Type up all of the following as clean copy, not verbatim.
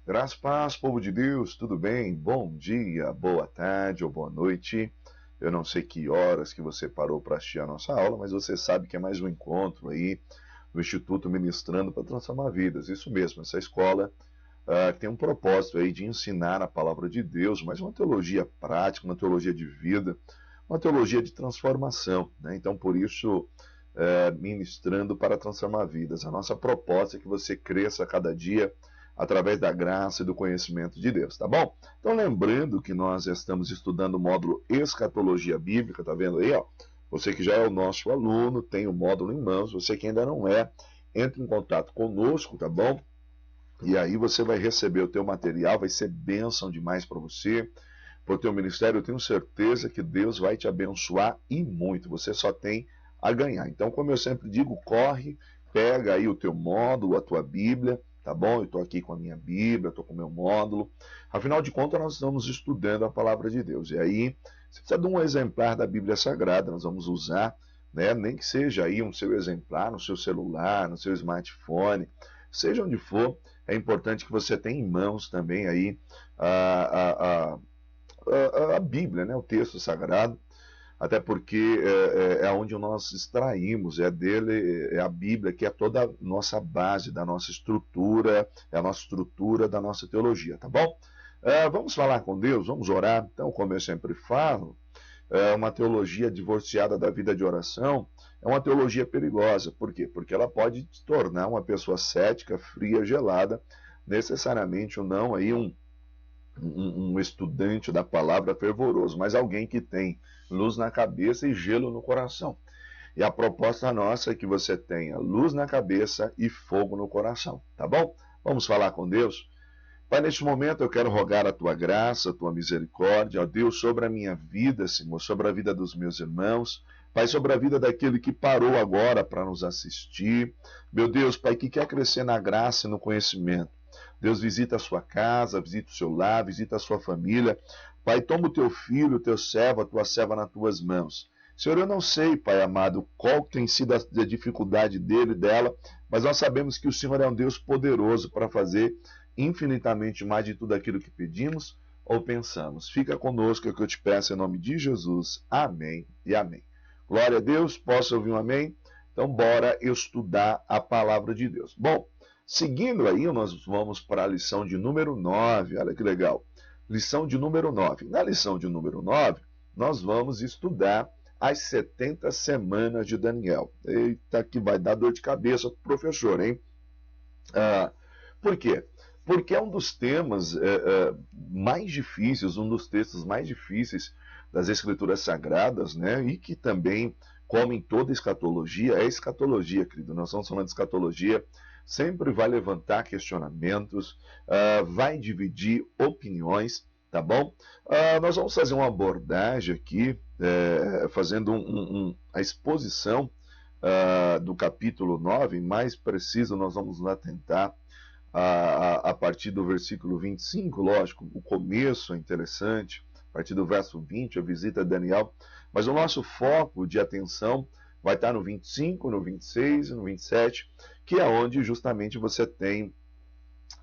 Graças a paz, povo de Deus, tudo bem? Bom dia, boa tarde ou boa noite. Eu não sei que horas que você parou para assistir a nossa aula, mas você sabe que é mais um encontro aí do Instituto Ministrando para Transformar Vidas. Isso mesmo, essa escola tem um propósito aí de ensinar a palavra de Deus, mas uma teologia prática, uma teologia de vida, uma teologia de transformação, né? Então, por isso, ministrando para transformar vidas. A nossa proposta é que você cresça a cada dia através da graça e do conhecimento de Deus, tá bom? Então, lembrando que nós estamos estudando o módulo Escatologia Bíblica, tá vendo aí, ó? Você que já é o nosso aluno, tem o módulo em mãos, você que ainda não é, entre em contato conosco, tá bom? E aí você vai receber o teu material, vai ser bênção demais para você, para o teu ministério. Eu tenho certeza que Deus vai te abençoar e muito. Você só tem a ganhar. Então, como eu sempre digo, corre, pega aí o teu módulo, a tua Bíblia, tá bom? Eu estou aqui com a minha Bíblia, estou com o meu módulo. Afinal de contas, nós estamos estudando a palavra de Deus. E aí, você precisa de um exemplar da Bíblia Sagrada, nós vamos usar, né? Nem que seja aí um seu exemplar no seu celular, no seu smartphone, seja onde for, é importante que você tenha em mãos também aí a Bíblia, né, o texto sagrado, até porque é onde nós extraímos, é dele, é a Bíblia que é toda a nossa base, da nossa estrutura, é a nossa estrutura da nossa teologia, tá bom? Vamos falar com Deus, vamos orar. Então, como eu sempre falo, uma teologia divorciada da vida de oração é uma teologia perigosa. Por quê? Porque ela pode te tornar uma pessoa cética, fria, gelada, necessariamente ou não aí um estudante da palavra fervoroso, mas alguém que tem luz na cabeça e gelo no coração. E a proposta nossa é que você tenha luz na cabeça e fogo no coração, tá bom? Vamos falar com Deus? Pai, neste momento eu quero rogar a tua graça, a tua misericórdia, ó Deus, sobre a minha vida, Senhor, sobre a vida dos meus irmãos, Pai, sobre a vida daquele que parou agora para nos assistir. Meu Deus, Pai, que quer crescer na graça e no conhecimento. Deus, visita a sua casa, visita o seu lar, visita a sua família. Pai, toma o teu filho, o teu servo, a tua serva nas tuas mãos. Senhor, eu não sei, Pai amado, qual tem sido a dificuldade dele, dela, mas nós sabemos que o Senhor é um Deus poderoso para fazer infinitamente mais de tudo aquilo que pedimos ou pensamos. Fica conosco, é o que eu te peço em nome de Jesus. Amém e amém. Glória a Deus, posso ouvir um amém? Então, bora estudar a palavra de Deus. Bom, seguindo aí, nós vamos para a lição de número 9. Olha que legal. Lição de número 9. Na lição de número 9, nós vamos estudar as 70 semanas de Daniel. Eita, que vai dar dor de cabeça pro professor, hein? Por quê? Porque é um dos temas mais difíceis, um dos textos mais difíceis das Escrituras Sagradas, né? E que também, como em toda escatologia, é escatologia, querido. Nós estamos falando de escatologia, sempre vai levantar questionamentos, vai dividir opiniões, tá bom? Nós vamos fazer uma abordagem aqui, fazendo a exposição do capítulo 9, mais preciso, nós vamos nos atentar a partir do versículo 25, lógico, o começo é interessante, a partir do verso 20, a visita a Daniel, mas o nosso foco de atenção vai estar no 25, no 26 e no 27, que é onde justamente você tem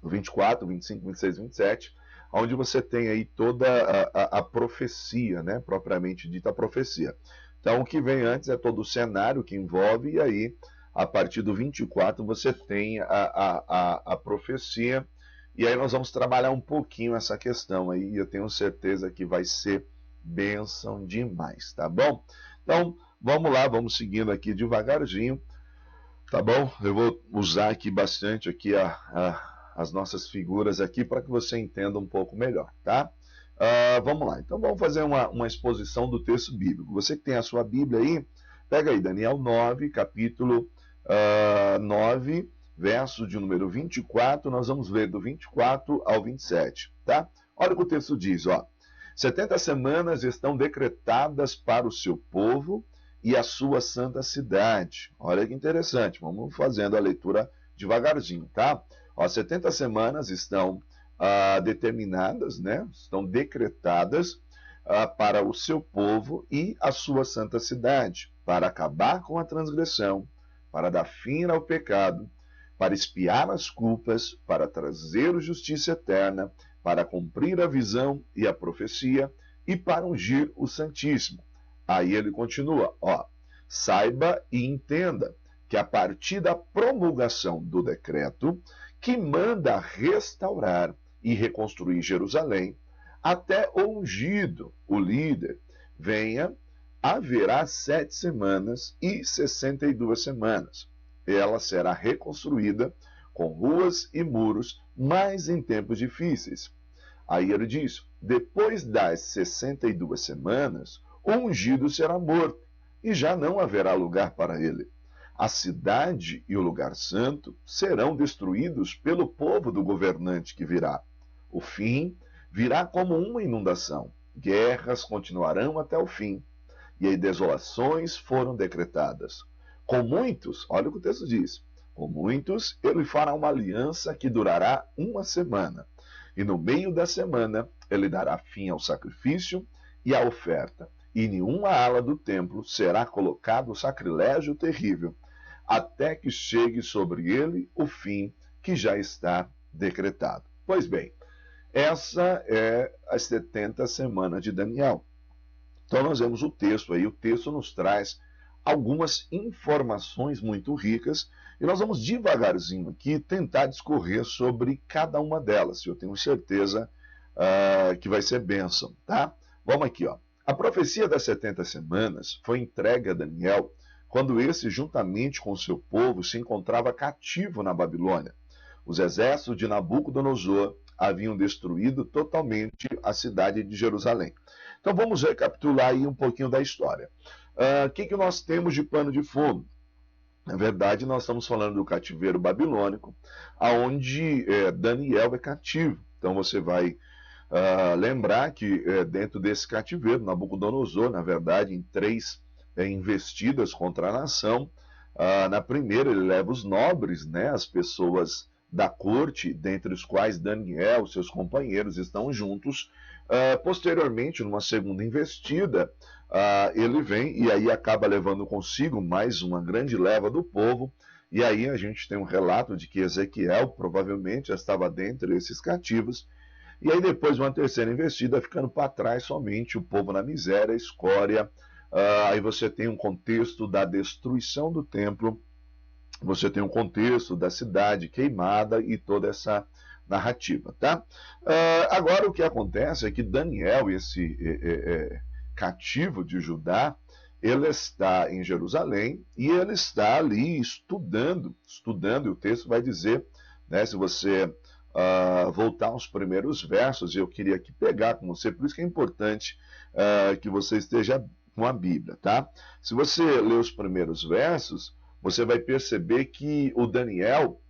o 24, 25, 26 e 27, onde você tem aí toda a profecia, né, propriamente dita a profecia. Então, o que vem antes é todo o cenário que envolve, e aí, a partir do 24, você tem a profecia, e aí nós vamos trabalhar um pouquinho essa questão aí, e eu tenho certeza que vai ser bênção demais, tá bom? Então, vamos lá, vamos seguindo aqui devagarzinho, tá bom? Eu vou usar aqui bastante aqui as nossas figuras aqui para que você entenda um pouco melhor, tá? Vamos lá, então vamos fazer uma exposição do texto bíblico. Você que tem a sua Bíblia aí, pega aí Daniel 9, capítulo 9, verso de número 24, nós vamos ler do 24 ao 27, tá? Olha o que o texto diz, ó. 70 semanas estão decretadas para o seu povo e a sua santa cidade. Olha que interessante, vamos fazendo a leitura devagarzinho, tá? Ó, 70 semanas estão determinadas, né? Estão decretadas para o seu povo e a sua santa cidade, para acabar com a transgressão, para dar fim ao pecado, para expiar as culpas, para trazer justiça eterna, para cumprir a visão e a profecia e para ungir o Santíssimo. Aí ele continua, ó, saiba e entenda que a partir da promulgação do decreto que manda restaurar e reconstruir Jerusalém, até o ungido, o líder, venha, haverá 7 semanas e 62 semanas. Ela será reconstruída com ruas e muros, mas em tempos difíceis. Aí ele diz, depois das 62 semanas, o ungido será morto, e já não haverá lugar para ele. A cidade e o lugar santo serão destruídos pelo povo do governante que virá. O fim virá como uma inundação. Guerras continuarão até o fim. E aí desolações foram decretadas. Com muitos, olha o que o texto diz, com muitos ele fará uma aliança que durará 1 semana. E no meio da semana ele dará fim ao sacrifício e à oferta. E em nenhuma ala do templo será colocado o sacrilégio terrível, até que chegue sobre ele o fim que já está decretado. Pois bem, essa é as 70 semanas de Daniel. Então nós vemos o texto aí, o texto nos traz algumas informações muito ricas e nós vamos devagarzinho aqui tentar discorrer sobre cada uma delas. Eu tenho certeza que vai ser bênção, tá? Vamos aqui, ó. A profecia das 70 semanas foi entregue a Daniel quando esse, juntamente com seu povo, se encontrava cativo na Babilônia. Os exércitos de Nabucodonosor haviam destruído totalmente a cidade de Jerusalém. Então vamos recapitular aí um pouquinho da história. O que nós temos de pano de fundo? Na verdade, nós estamos falando do cativeiro babilônico, onde Daniel é cativo. Então você vai lembrar que dentro desse cativeiro, Nabucodonosor, na verdade, em 3 investidas contra a nação. Na primeira, ele leva os nobres, né, as pessoas da corte, dentre os quais Daniel, seus companheiros, estão juntos. Posteriormente, numa segunda investida, ele vem e aí acaba levando consigo mais uma grande leva do povo. E aí a gente tem um relato de que Ezequiel provavelmente já estava dentre esses cativos. E aí depois uma terceira investida, ficando para trás somente o povo na miséria, escória. Aí você tem um contexto da destruição do templo, você tem um contexto da cidade queimada e toda essa narrativa, tá? Agora o que acontece é que Daniel, esse cativo de Judá, ele está em Jerusalém e ele está ali estudando, e o texto vai dizer, né, se você voltar aos primeiros versos, eu queria aqui pegar com você, por isso que é importante que você esteja com a Bíblia, tá? Se você ler os primeiros versos, você vai perceber que o Daniel,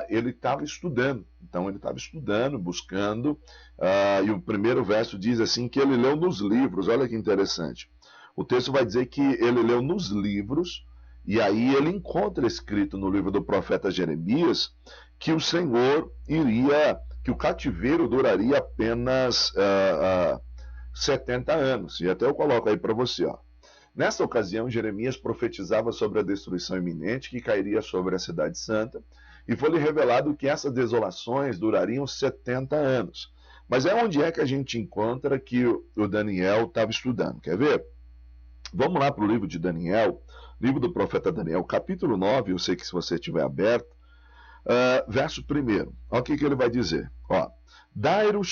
ele estava estudando. Então ele estava estudando, buscando, e o primeiro verso diz assim que ele leu nos livros. Olha que interessante. O texto vai dizer que ele leu nos livros, e aí ele encontra escrito no livro do profeta Jeremias que o Senhor que o cativeiro duraria apenas 70 anos. E até eu coloco aí para você, ó. Nessa ocasião, Jeremias profetizava sobre a destruição iminente que cairia sobre a cidade santa, e foi-lhe revelado que essas desolações durariam 70 anos. Mas é onde é que a gente encontra que o Daniel estava estudando. Quer ver? Vamos lá para o livro de Daniel, livro do profeta Daniel, capítulo 9, eu sei que se você estiver aberto, verso 1. Olha o que ele vai dizer. Ó, Dairo,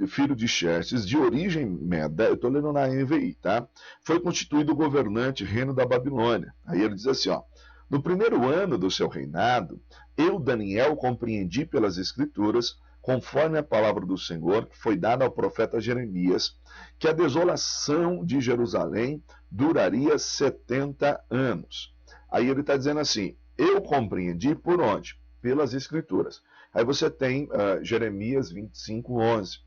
filho de Xerxes, de origem meda, eu estou lendo na NVI, tá? Foi constituído governante reino da Babilônia. Aí ele diz assim, ó, no primeiro ano do seu reinado, eu, Daniel, compreendi pelas escrituras, conforme a palavra do Senhor, que foi dada ao profeta Jeremias, que a desolação de Jerusalém duraria 70 anos. Aí ele está dizendo assim, eu compreendi por onde? Pelas escrituras. Aí você tem Jeremias 25:11.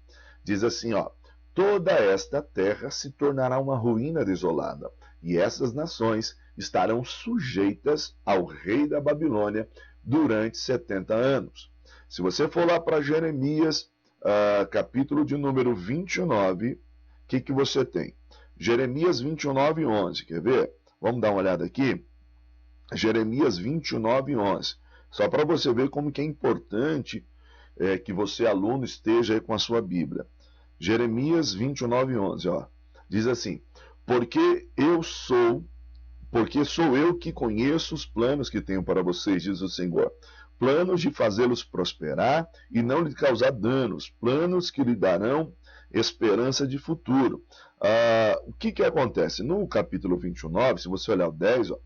Diz assim, ó, toda esta terra se tornará uma ruína desolada, e essas nações estarão sujeitas ao rei da Babilônia durante 70 anos. Se você for lá para Jeremias, capítulo de número 29, o que você tem? Jeremias 29:11, quer ver? Vamos dar uma olhada aqui. Jeremias 29:11. Só para você ver como que é importante que você, aluno, esteja aí com a sua Bíblia. Jeremias 29:11, ó, diz assim: porque sou eu que conheço os planos que tenho para vocês, diz o Senhor. Planos de fazê-los prosperar e não lhe causar danos, planos que lhe darão esperança de futuro. O que acontece? No capítulo 29, se você olhar o 10, ó,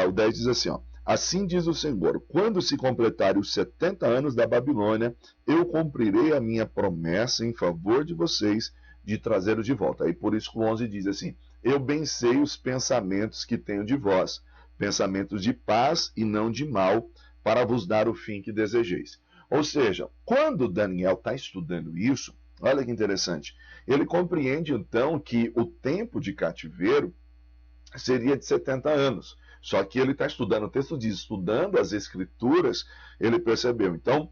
o 10 diz assim, ó: assim diz o Senhor, quando se completarem os 70 anos da Babilônia, eu cumprirei a minha promessa em favor de vocês de trazê-los de volta. Aí por isso que o 11 diz assim: eu bem sei os pensamentos que tenho de vós, pensamentos de paz e não de mal, para vos dar o fim que desejeis. Ou seja, quando Daniel está estudando isso, olha que interessante, ele compreende então que o tempo de cativeiro seria de 70 anos. Só que ele está estudando, o texto diz, estudando as escrituras, ele percebeu. Então,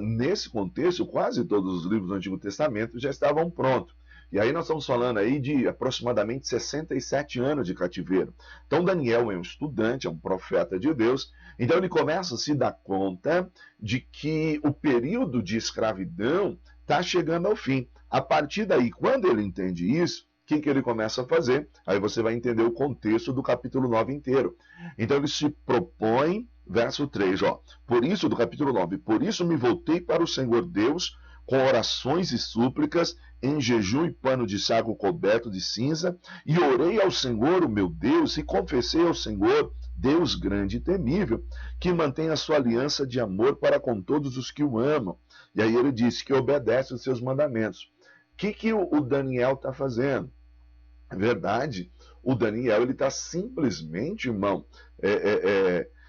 nesse contexto, quase todos os livros do Antigo Testamento já estavam prontos. E aí nós estamos falando aí de aproximadamente 67 anos de cativeiro. Então Daniel é um estudante, é um profeta de Deus, então ele começa a se dar conta de que o período de escravidão está chegando ao fim. A partir daí, quando ele entende isso, o que ele começa a fazer? Aí você vai entender o contexto do capítulo 9 inteiro. Então ele se propõe, verso 3, ó, por isso, do capítulo 9, por isso me voltei para o Senhor Deus, com orações e súplicas, em jejum e pano de saco coberto de cinza, e orei ao Senhor, o meu Deus, e confessei ao Senhor, Deus grande e temível, que mantém a sua aliança de amor para com todos os que o amam. E aí ele disse que obedece os seus mandamentos. O que o Daniel está fazendo? É verdade, o Daniel ele está simplesmente, irmão,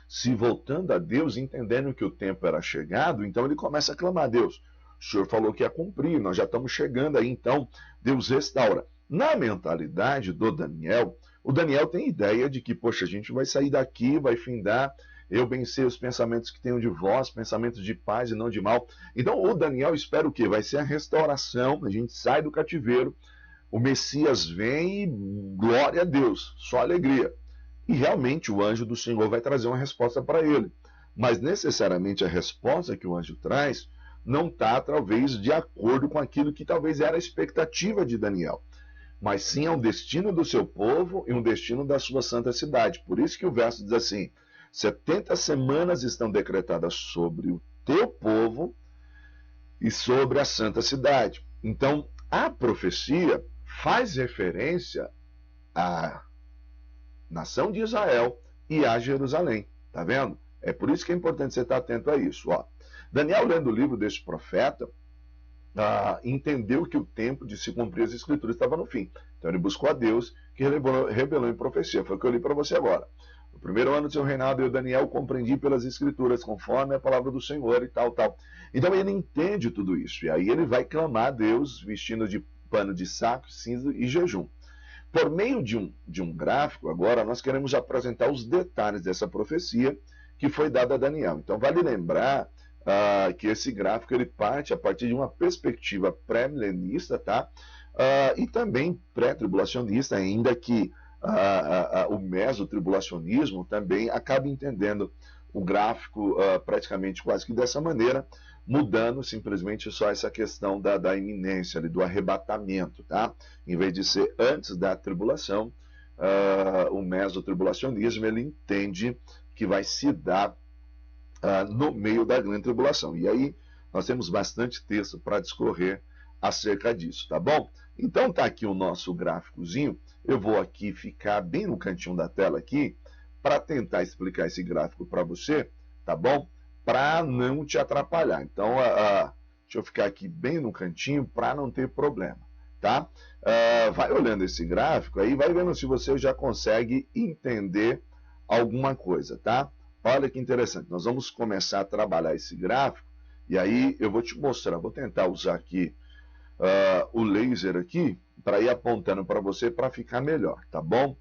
se voltando a Deus, entendendo que o tempo era chegado, então ele começa a clamar a Deus. O Senhor falou que ia cumprir, nós já estamos chegando aí, então Deus restaura. Na mentalidade do Daniel, o Daniel tem ideia de que, poxa, a gente vai sair daqui, vai findar, eu bem sei os pensamentos que tenho de vós, pensamentos de paz e não de mal. Então o Daniel espera o quê? Vai ser a restauração, a gente sai do cativeiro, o Messias vem e glória a Deus, só alegria. E realmente o anjo do Senhor vai trazer uma resposta para ele. Mas necessariamente a resposta que o anjo traz não está, talvez, de acordo com aquilo que talvez era a expectativa de Daniel. Mas sim é um destino do seu povo e um destino da sua santa cidade. Por isso que o verso diz assim: 70 semanas estão decretadas sobre o teu povo e sobre a santa cidade. Então, a profecia faz referência à nação de Israel e a Jerusalém. Tá vendo? É por isso que é importante você estar atento a isso. Ó. Daniel, lendo o livro desse profeta, entendeu que o tempo de se cumprir as escrituras estava no fim. Então ele buscou a Deus, que revelou em profecia. Foi o que eu li para você agora. No primeiro ano do seu reinado, eu, Daniel, compreendi pelas escrituras, conforme a palavra do Senhor e tal, tal. Então ele entende tudo isso. E aí ele vai clamar a Deus, vestindo de pano de saco, cinza e jejum. Por meio de um gráfico, agora, nós queremos apresentar os detalhes dessa profecia que foi dada a Daniel. Então vale lembrar que esse gráfico ele parte a partir de uma perspectiva pré-milenista, tá? E também pré-tribulacionista, ainda que o mesotribulacionismo também acaba entendendo o gráfico praticamente quase que dessa maneira, mudando simplesmente só essa questão da iminência, ali, do arrebatamento, tá? Em vez de ser antes da tribulação, o mesotribulacionismo ele entende que vai se dar no meio da grande tribulação. E aí nós temos bastante texto para discorrer acerca disso, tá bom? Então tá aqui o nosso gráficozinho. Eu vou aqui ficar bem no cantinho da tela aqui para tentar explicar esse gráfico para você, tá bom? Para não te atrapalhar. Então, deixa eu ficar aqui bem no cantinho para não ter problema, tá? Vai olhando esse gráfico aí, vai vendo se você já consegue entender alguma coisa, tá? Olha que interessante, nós vamos começar a trabalhar esse gráfico e aí eu vou te mostrar, vou tentar usar aqui o laser aqui para ir apontando para você para ficar melhor, tá bom?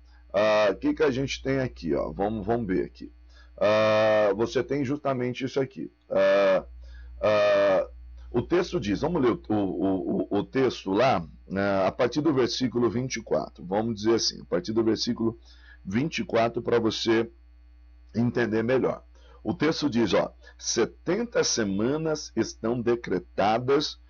O que a gente tem aqui, ó? Vamos ver aqui. Você tem justamente isso aqui. O texto diz, vamos ler o texto lá, a partir do versículo 24. Vamos dizer assim, a partir do versículo 24 para você entender melhor. O texto diz, ó, 70 semanas estão decretadas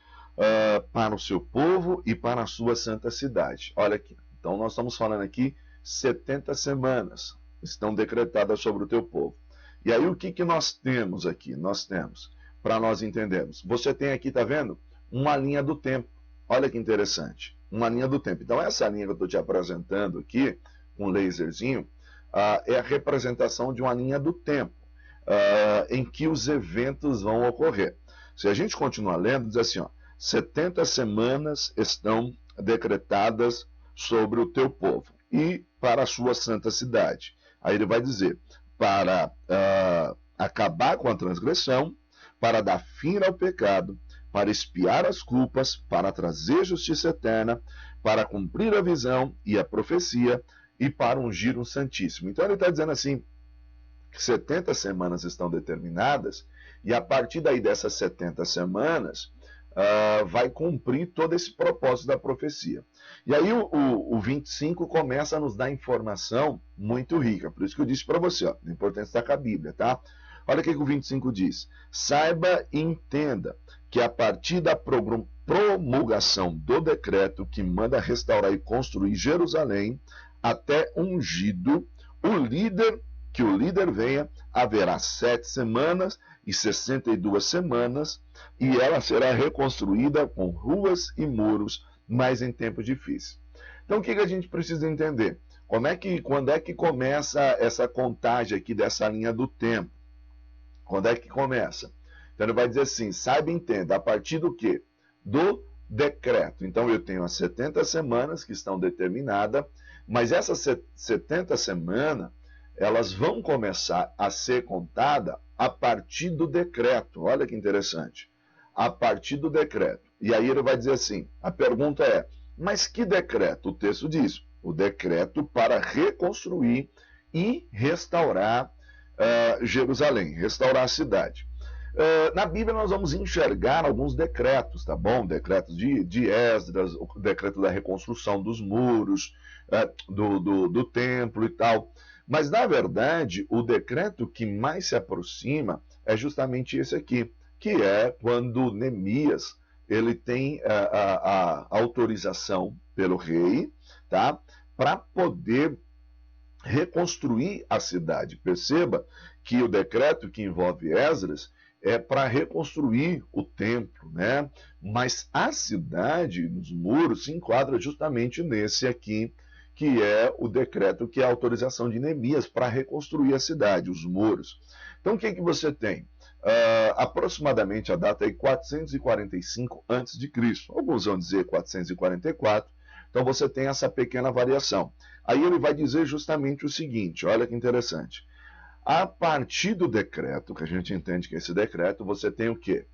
para o seu povo e para a sua santa cidade. Olha aqui, então nós estamos falando aqui 70 semanas estão decretadas sobre o teu povo. E aí o que nós temos aqui? Nós temos, para nós entendermos, você tem aqui, tá vendo? Uma linha do tempo. Olha que interessante, uma linha do tempo. Então essa linha que eu estou te apresentando aqui, com um laserzinho, é a representação de uma linha do tempo, em que os eventos vão ocorrer. Se a gente continuar lendo, diz assim, ó, 70 semanas estão decretadas sobre o teu povo e para a sua santa cidade. Aí ele vai dizer, para acabar com a transgressão, para dar fim ao pecado, para expiar as culpas, para trazer justiça eterna, para cumprir a visão e a profecia e para ungir um santíssimo. Então ele está dizendo assim, que 70 semanas estão determinadas e a partir daí dessas 70 semanas vai cumprir todo esse propósito da profecia. E aí o 25 começa a nos dar informação muito rica, por isso que eu disse para você, ó, a importância da com a Bíblia, tá? Olha o que o 25 diz, saiba e entenda que a partir da promulgação do decreto que manda restaurar e construir Jerusalém, até ungido, que o líder venha, haverá 7 semanas e 62 semanas, e ela será reconstruída com ruas e muros, mas em tempos difíceis. Então o que a gente precisa entender? Quando é que começa essa contagem aqui dessa linha do tempo? Quando é que começa? Então ele vai dizer assim, saiba e entenda, a partir do quê? Do decreto. Então eu tenho as 70 semanas que estão determinadas, mas essas 70 semanas, elas vão começar a ser contadas a partir do decreto. Olha que interessante. A partir do decreto. E aí ele vai dizer assim, a pergunta é, mas que decreto? O texto diz, o decreto para reconstruir e restaurar Jerusalém, restaurar a cidade. Na Bíblia nós vamos enxergar alguns decretos, tá bom? Decretos de Esdras, o decreto da reconstrução dos muros, do templo e tal. Mas, na verdade, o decreto que mais se aproxima é justamente esse aqui, que é quando Neemias ele tem a autorização pelo rei, tá? Para poder reconstruir a cidade. Perceba que o decreto que envolve Esdras é para reconstruir o templo, né? Mas a cidade, nos muros, se enquadra justamente nesse aqui, que é o decreto, que é a autorização de Neemias para reconstruir a cidade, os muros. Então o que você tem? Aproximadamente a data é 445 a.C. Alguns vão dizer 444. Então você tem essa pequena variação. Aí ele vai dizer justamente o seguinte, olha que interessante. A partir do decreto, que a gente entende que esse decreto, você tem o quê?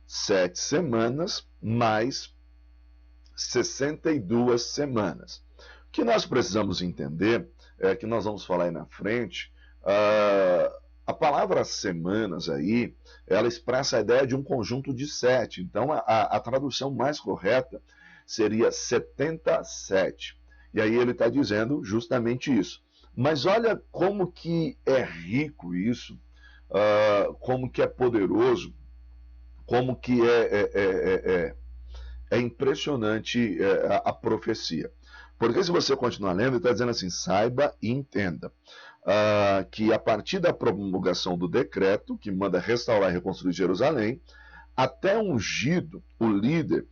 7 semanas mais 62 semanas. O que nós precisamos entender, que nós vamos falar aí na frente, a palavra semanas aí, ela expressa a ideia de um conjunto de 7. Então a tradução mais correta seria 77. E aí ele está dizendo justamente isso. Mas olha como que é rico isso, como que é poderoso, como que é impressionante a profecia. Porque se você continuar lendo, ele está dizendo assim, saiba e entenda que a partir da promulgação do decreto, que manda restaurar e reconstruir Jerusalém, até ungido, o líder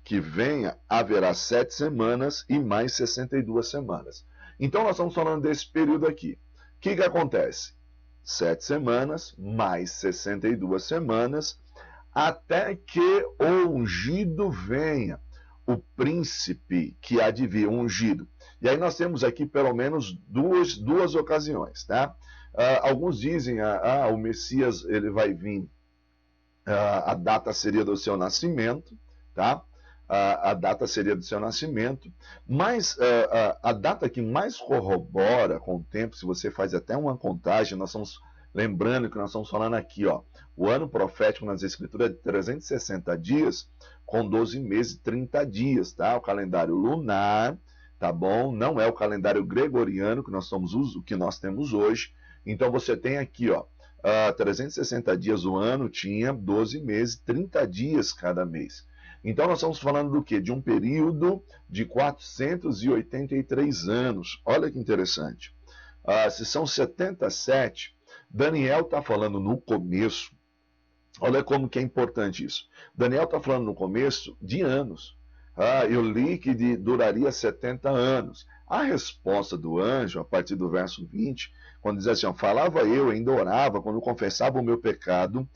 que venha, haverá 7 semanas e mais 62 semanas. Então nós estamos falando desse período aqui. O que acontece? 7 semanas mais 62 semanas, até que o ungido venha, o príncipe que há de vir, o ungido. E aí nós temos aqui pelo menos duas ocasiões, tá? Alguns dizem, o Messias ele vai vir, a data seria do seu nascimento, tá? A data seria do seu nascimento, mas a data que mais corrobora com o tempo, se você faz até uma contagem, nós estamos lembrando que nós estamos falando aqui, ó, o ano profético nas escrituras é de 360 dias, com 12 meses e 30 dias, tá? O calendário lunar, tá bom? Não é o calendário gregoriano que nós temos hoje. Então você tem aqui, ó, 360 dias o ano, tinha 12 meses, 30 dias cada mês. Então nós estamos falando do quê? De um período de 483 anos. Olha que interessante. Se são 77, Daniel está falando no começo. Olha como que é importante isso. Daniel está falando no começo de anos. Eu li que duraria 70 anos. A resposta do anjo, a partir do verso 20, quando diz assim, falava eu, ainda orava, quando confessava o meu pecado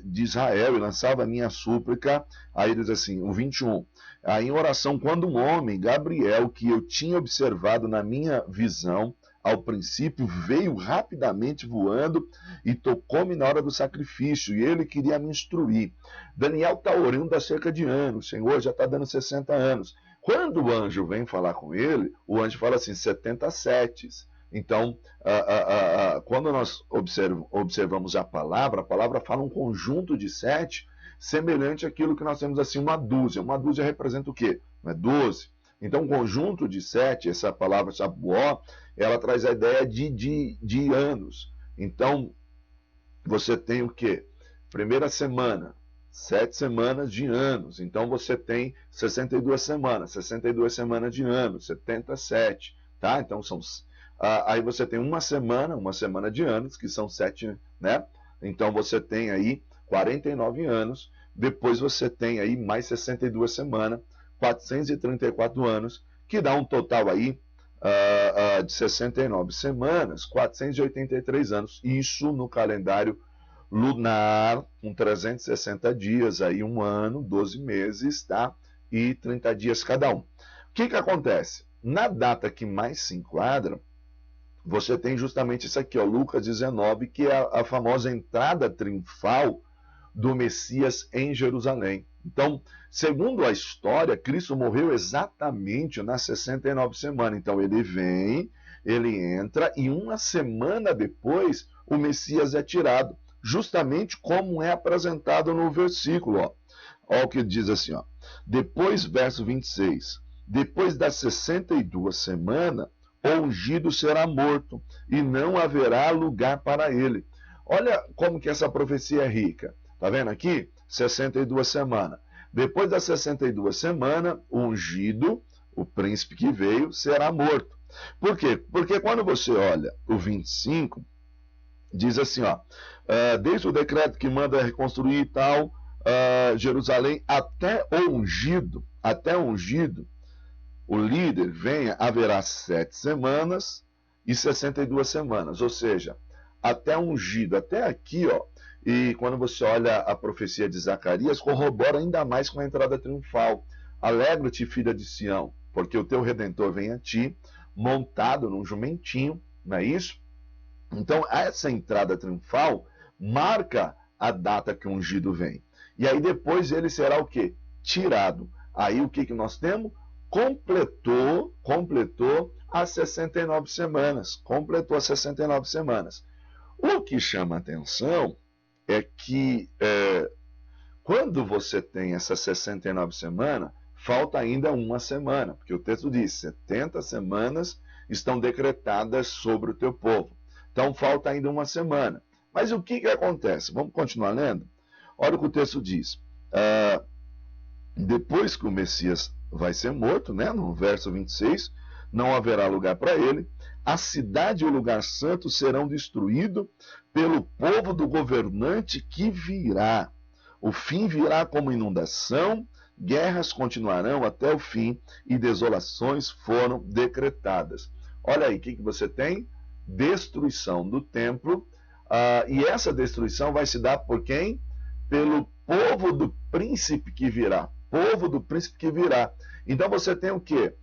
de Israel e lançava a minha súplica, aí diz assim, o 21, em oração, quando um homem, Gabriel, que eu tinha observado na minha visão, ao princípio, veio rapidamente voando e tocou-me na hora do sacrifício, e ele queria me instruir. Daniel está orando há cerca de anos, o Senhor já está dando 60 anos. Quando o anjo vem falar com ele, o anjo fala assim, 77. Então, quando nós observamos a palavra fala um conjunto de 7, semelhante àquilo que nós temos assim, uma dúzia. Uma dúzia representa o quê? Não é 12. Então, um conjunto de 7, essa palavra Shabuó, ela traz a ideia de anos. Então, você tem o quê? Primeira semana, 7 semanas de anos. Então, você tem 62 semanas de anos, 77, tá? Então, aí você tem uma semana de anos, que são 7, né? Então, você tem aí 49 anos. Depois, você tem aí mais 62 semanas, 434 anos, que dá um total aí de 69 semanas, 483 anos. Isso no calendário lunar, com 360 dias, aí um ano, 12 meses, tá? E 30 dias cada um. O que acontece? Na data que mais se enquadra, você tem justamente isso aqui, Lucas 19, que é a famosa entrada triunfal do Messias em Jerusalém. Então, segundo a história, Cristo morreu exatamente nas 69 semanas. Então, ele vem, ele entra, e uma semana depois, o Messias é tirado, justamente como é apresentado no versículo. Olha o que diz assim, depois, verso 26, depois das 62 semanas, o ungido será morto, e não haverá lugar para ele. Olha como que essa profecia é rica. Tá vendo aqui? 62 semanas. Depois das 62 semanas, o ungido, o príncipe que veio, será morto. Por quê? Porque quando você olha o 25, diz assim, desde o decreto que manda reconstruir tal Jerusalém até o ungido, o líder venha, haverá 7 semanas e 62 semanas. Ou seja, até ungido, até aqui, e quando você olha a profecia de Zacarias, corrobora ainda mais com a entrada triunfal. Alegra-te, filha de Sião, porque o teu Redentor vem a ti, montado num jumentinho, não é isso? Então, essa entrada triunfal marca a data que o ungido vem. E aí depois ele será o quê? Tirado. Aí o que nós temos? Completou as 69 semanas. Completou as 69 semanas. O que chama atenção é que quando você tem essas 69 semanas, falta ainda uma semana, porque o texto diz, 70 semanas estão decretadas sobre o teu povo. Então falta ainda uma semana. Mas o que acontece? Vamos continuar lendo? Olha o que o texto diz. Depois que o Messias vai ser morto, né, no verso 26, não haverá lugar para ele, a cidade e o lugar santo serão destruídos pelo povo do governante que virá. O fim virá como inundação, guerras continuarão até o fim e desolações foram decretadas. Olha aí, o que você tem? Destruição do templo, e essa destruição vai se dar por quem? Pelo povo do príncipe que virá. Povo do príncipe que virá. Então você tem o quê?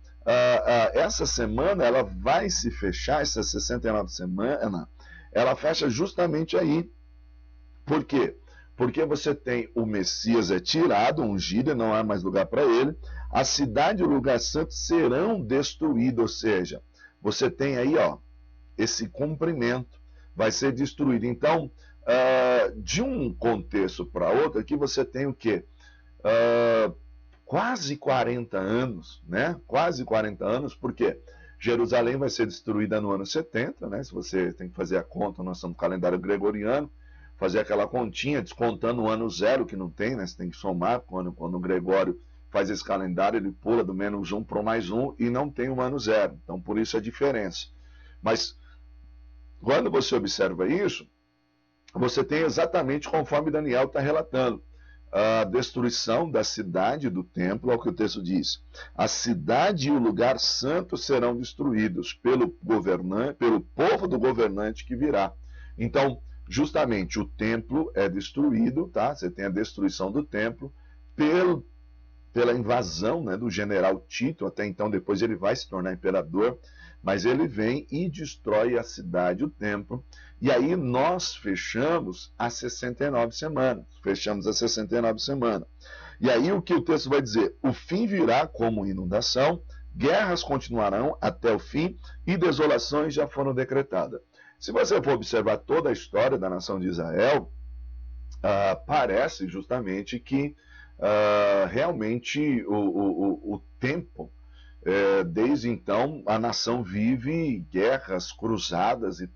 Essa semana ela vai se fechar, essa 69 semana, ela fecha justamente aí. Por quê? Porque você tem o Messias tirado, ungido, não há mais lugar para ele. A cidade e o lugar santo serão destruídos, ou seja, você tem aí esse cumprimento, vai ser destruído. Então, de um contexto para outro, aqui você tem o quê? Quase 40 anos, né? Quase 40 anos, por quê? Jerusalém vai ser destruída no ano 70, né? Se você tem que fazer a conta, nós estamos no calendário gregoriano, fazer aquela continha, descontando o ano zero, que não tem, né? Você tem que somar, quando o Gregório faz esse calendário, ele pula do -1 para o +1 e não tem o ano zero. Então, por isso a diferença. Mas, quando você observa isso, você tem exatamente conforme Daniel está relatando. A destruição da cidade do templo, é o que o texto diz. A cidade e o lugar santo serão destruídos pelo povo do governante que virá. Então, justamente, o templo é destruído, tá? Você tem a destruição do templo pela invasão, né, do general Tito. Até então, depois ele vai se tornar imperador, mas ele vem e destrói a cidade, o templo. E aí nós fechamos as 69 semanas. Fechamos as 69 semanas. E aí o que o texto vai dizer? O fim virá como inundação, guerras continuarão até o fim e desolações já foram decretadas. Se você for observar toda a história da nação de Israel, parece justamente que realmente o tempo, desde então, a nação vive guerras, cruzadas e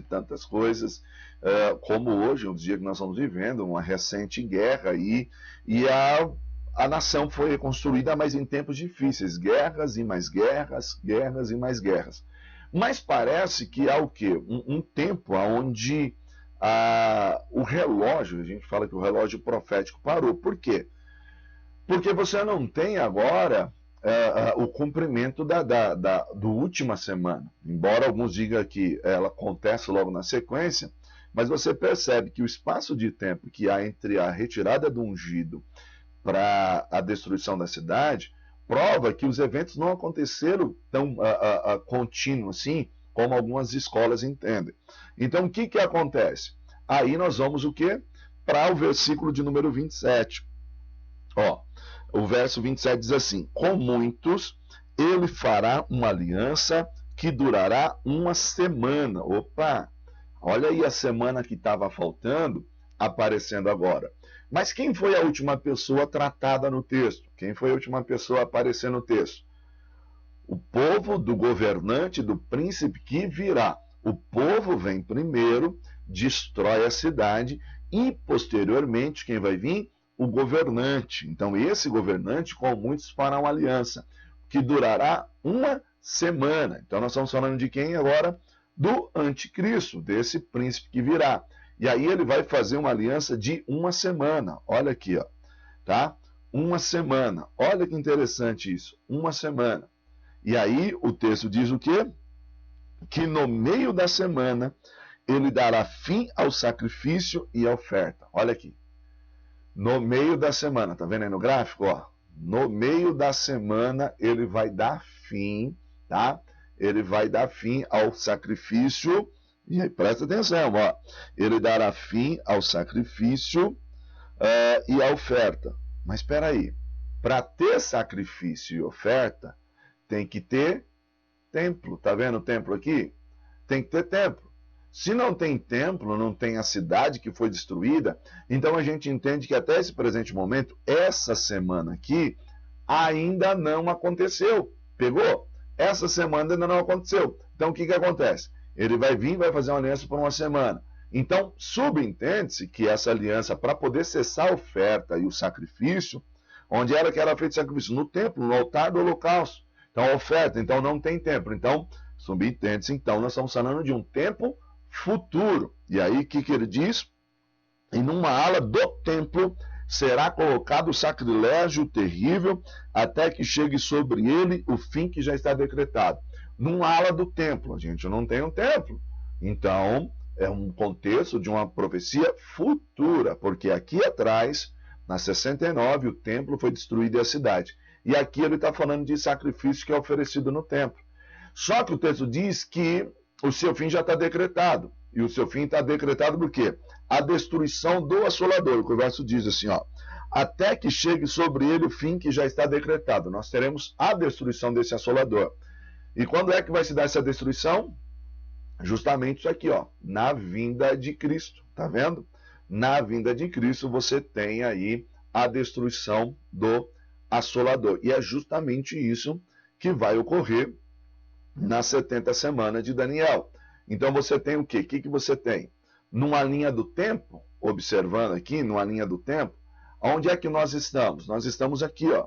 tantas coisas, como hoje, o dia que nós estamos vivendo, uma recente guerra, e a nação foi reconstruída, mas em tempos difíceis, guerras e mais guerras, guerras e mais guerras. Mas parece que há o quê? Um tempo onde o relógio, a gente fala que o relógio profético parou. Por quê? Porque você não tem agora o cumprimento do última semana. Embora alguns digam que ela acontece logo na sequência, mas você percebe que o espaço de tempo que há entre a retirada do ungido para a destruição da cidade prova que os eventos não aconteceram tão contínuo assim, como algumas escolas entendem. Então, o que acontece? Aí nós vamos o quê? Para o versículo de número 27. O verso 27 diz assim: com muitos ele fará uma aliança que durará uma semana. Opa! Olha aí a semana que estava faltando, aparecendo agora. Mas quem foi a última pessoa tratada no texto? Quem foi a última pessoa a aparecer no texto? O povo do governante, do príncipe que virá. O povo vem primeiro, destrói a cidade e, posteriormente, quem vai vir? O governante. Então, esse governante, com muitos, fará uma aliança, que durará uma semana. Então, nós estamos falando de quem agora? Do anticristo, desse príncipe que virá. E aí ele vai fazer uma aliança de uma semana. Olha aqui, ó, tá? Uma semana. Olha que interessante isso. Uma semana. E aí o texto diz o quê? Que no meio da semana ele dará fim ao sacrifício e à oferta. Olha aqui. No meio da semana, tá vendo aí no gráfico? Ó? No meio da semana ele vai dar fim, tá? Ele vai dar fim ao sacrifício. E aí, presta atenção, ó. Ele dará fim ao sacrifício e à oferta. Mas espera aí. Para ter sacrifício e oferta, tem que ter templo. Tá vendo o templo aqui? Tem que ter templo. Se não tem templo, não tem a cidade que foi destruída, então a gente entende que até esse presente momento, essa semana aqui, ainda não aconteceu. Pegou? Essa semana ainda não aconteceu. Então o que acontece? Ele vai vir e vai fazer uma aliança por uma semana. Então, subentende-se que essa aliança, para poder cessar a oferta e o sacrifício, onde era que era feito sacrifício? No templo, no altar do holocausto. Então, a oferta, então não tem templo. Então, subentende-se, então, nós estamos falando de um tempo futuro. E aí, o que ele diz? E numa ala do templo será colocado o sacrilégio terrível, até que chegue sobre ele o fim que já está decretado. Numa ala do templo, a gente não tem um templo. Então, é um contexto de uma profecia futura, porque aqui atrás, na 69, o templo foi destruído e a cidade. E aqui ele está falando de sacrifício que é oferecido no templo. Só que o texto diz que o seu fim já está decretado. E o seu fim está decretado por quê? A destruição do assolador. O verso diz assim, ó, até que chegue sobre ele o fim que já está decretado. Nós teremos a destruição desse assolador. E quando é que vai se dar essa destruição? Justamente isso aqui, ó, na vinda de Cristo. Tá vendo? Na vinda de Cristo você tem aí a destruição do assolador. E é justamente isso que vai ocorrer nas 70 semanas de Daniel. Então você tem o quê? O que você tem? Numa linha do tempo, observando aqui, numa linha do tempo, onde é que nós estamos? Nós estamos aqui, ó,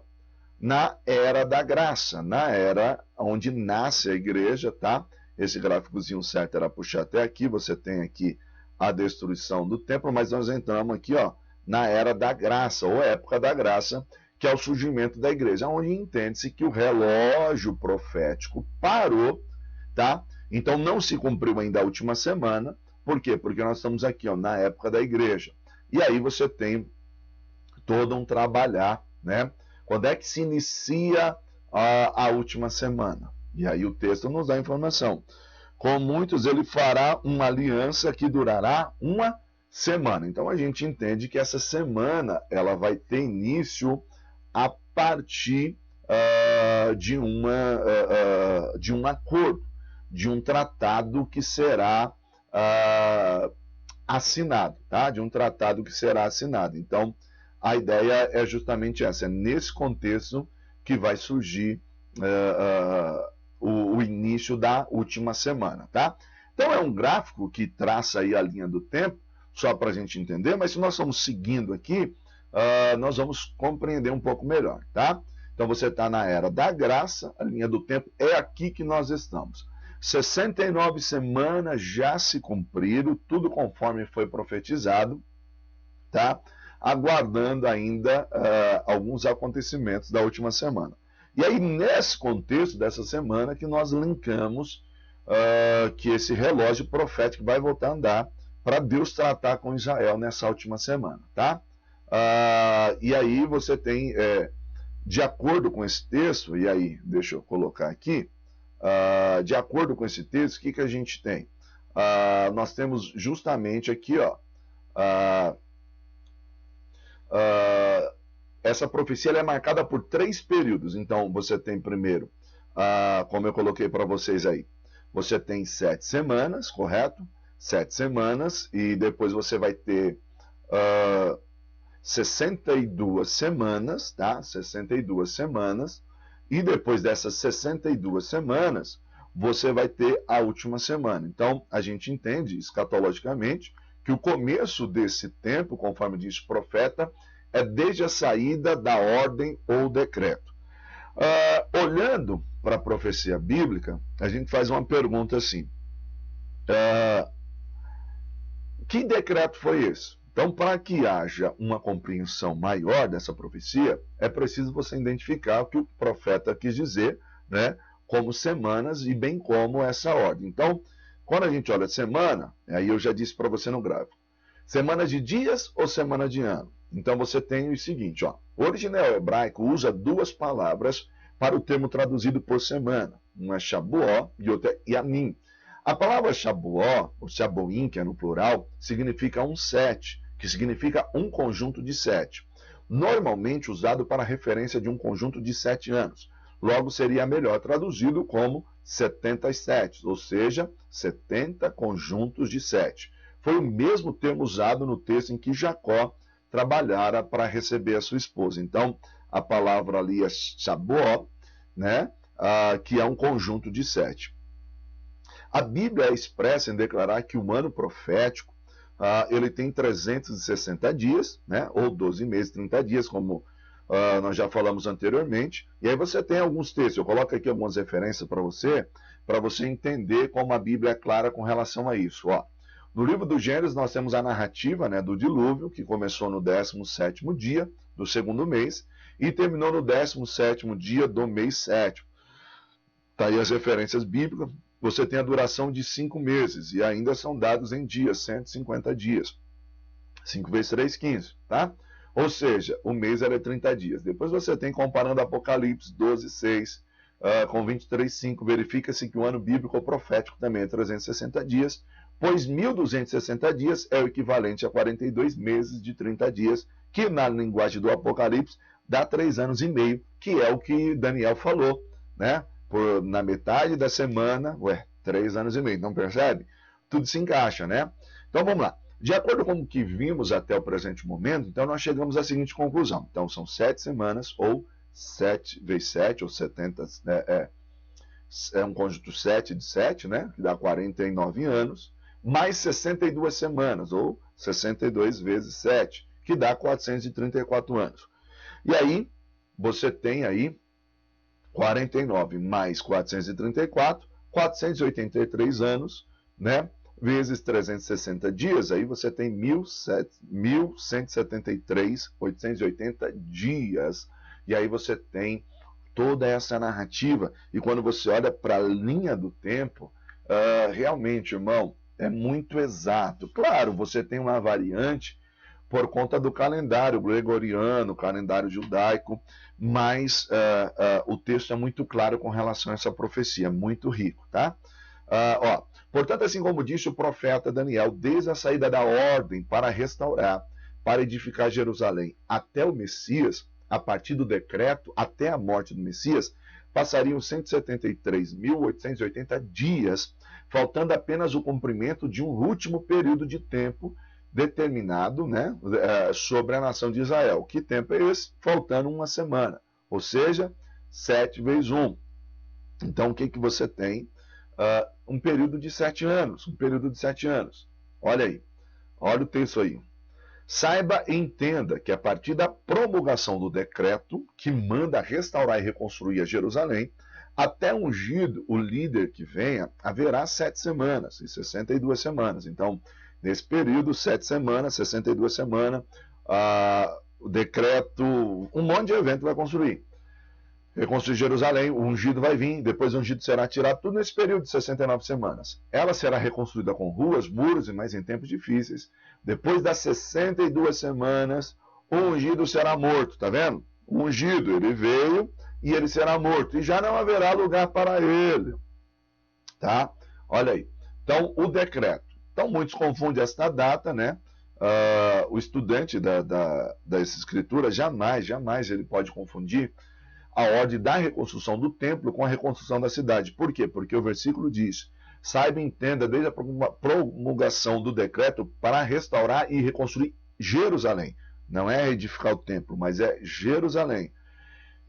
na era da graça, na era onde nasce a igreja, tá? Esse gráficozinho certo era puxar até aqui, você tem aqui a destruição do templo, mas nós entramos aqui, ó, na era da graça, ou época da graça, que é o surgimento da igreja, onde entende-se que o relógio profético parou, tá? Então não se cumpriu ainda a última semana, por quê? Porque nós estamos aqui, ó, na época da igreja. E aí você tem todo um trabalhar, né? Quando é que se inicia a última semana? E aí o texto nos dá a informação. Com muitos ele fará uma aliança que durará uma semana. Então a gente entende que essa semana ela vai ter início a partir de um acordo, de um tratado que será assinado, tá? De um tratado que será assinado. Então a ideia é justamente essa, é nesse contexto que vai surgir o início da última semana, tá? Então é um gráfico que traça aí a linha do tempo, só para a gente entender, mas se nós estamos seguindo aqui, nós vamos compreender um pouco melhor, tá? Então você está na era da graça, a linha do tempo é aqui que nós estamos. 69 semanas já se cumpriram, tudo conforme foi profetizado, tá? Aguardando ainda alguns acontecimentos da última semana. E aí, nesse contexto dessa semana, que nós linkamos que esse relógio profético vai voltar a andar para Deus tratar com Israel nessa última semana, tá? E aí você tem, de acordo com esse texto, e aí, deixa eu colocar aqui, de acordo com esse texto, o que a gente tem? Nós temos justamente aqui, ó, essa profecia ela é marcada por 3 períodos. Então, você tem primeiro, como eu coloquei para vocês aí, você tem 7 semanas, correto? 7 semanas, e depois você vai ter 62 semanas, tá? 62 semanas, e depois dessas 62 semanas, você vai ter a última semana. Então, a gente entende, escatologicamente, que o começo desse tempo, conforme diz o profeta, é desde a saída da ordem ou decreto. Olhando para a profecia bíblica, a gente faz uma pergunta assim: que decreto foi esse? Então, para que haja uma compreensão maior dessa profecia, é preciso você identificar o que o profeta quis dizer, né, como semanas e bem como essa ordem. Então, quando a gente olha semana, aí eu já disse para você no gráfico, semana de dias ou semana de ano? Então você tem o seguinte, ó, o original hebraico usa 2 palavras para o termo traduzido por semana. Uma é Shabuó e outra é Yamim. A palavra Shabuó, ou Shaboim, que é no plural, significa 7, que significa um conjunto de 7. Normalmente usado para referência de um conjunto de 7 anos. Logo seria melhor traduzido como 77, ou seja, 70 conjuntos de 7. Foi o mesmo termo usado no texto em que Jacó trabalhara para receber a sua esposa. Então, a palavra ali é Shabuó, né, que é um conjunto de 7. A Bíblia é expressa em declarar que o ano profético ele tem 360 dias, né, ou 12 meses, 30 dias, como nós já falamos anteriormente. E aí você tem alguns textos, eu coloco aqui algumas referências para você entender como a Bíblia é clara com relação a isso. Ó, no livro do Gênesis nós temos a narrativa, né, do dilúvio, que começou no 17º dia do 2º mês e terminou no 17º dia do mês 7º. Tá aí as referências bíblicas. Você tem a duração de 5 meses e ainda são dados em dias, 150 dias. 5 vezes 3, 15, tá? Ou seja, o mês era 30 dias. Depois você tem, comparando Apocalipse 12, 6 com 23, 5, verifica-se que o ano bíblico ou profético também é 360 dias, pois 1.260 dias é o equivalente a 42 meses de 30 dias, que na linguagem do Apocalipse dá 3 anos e meio, que é o que Daniel falou, né? Na metade da semana, 3 anos e meio, não percebe? Tudo se encaixa, né? Então vamos lá. De acordo com o que vimos até o presente momento, então nós chegamos à seguinte conclusão. Então são 7 semanas, ou 7 vezes 7, ou 70, é um cônjuge 7 de 7, né? Que dá 49 anos, mais 62 semanas, ou 62 vezes 7, que dá 434 anos. E aí, você tem aí 49 mais 434, 483 anos, né? Vezes 360 dias, aí você tem 1.173, 880 dias. E aí você tem toda essa narrativa. E quando você olha para a linha do tempo, realmente, irmão, é muito exato. Claro, você tem uma variante por conta do calendário gregoriano, calendário judaico, mas o texto é muito claro com relação a essa profecia, muito rico, tá? Portanto, assim como disse o profeta Daniel, desde a saída da ordem para restaurar, para edificar Jerusalém, até o Messias, a partir do decreto, até a morte do Messias, passariam 173.880 dias, faltando apenas o cumprimento de um último período de tempo determinado, né, sobre a nação de Israel. Que tempo é esse? Faltando uma semana, ou seja, 7 vezes 1. Então, o que você tem? Um período de 7 anos, Olha aí, olha o texto aí. Saiba e entenda que a partir da promulgação do decreto que manda restaurar e reconstruir a Jerusalém, até ungido o líder que venha, haverá 7 semanas e 62 semanas. Então, nesse período, 7 semanas, 62 semanas, o decreto, um monte de evento vai construir. Reconstruir Jerusalém, o ungido vai vir, depois o ungido será tirado, tudo nesse período de 69 semanas. Ela será reconstruída com ruas, muros e mais em tempos difíceis. Depois das 62 semanas, o ungido será morto, tá vendo? O ungido, ele veio e ele será morto, e já não haverá lugar para ele. Tá? Olha aí. Então, o decreto. Então, muitos confundem esta data, né? O estudante dessa escritura jamais ele pode confundir a ordem da reconstrução do templo com a reconstrução da cidade. Por quê? Porque o versículo diz: saiba e entenda desde a promulgação do decreto para restaurar e reconstruir Jerusalém. Não é edificar o templo, mas é Jerusalém.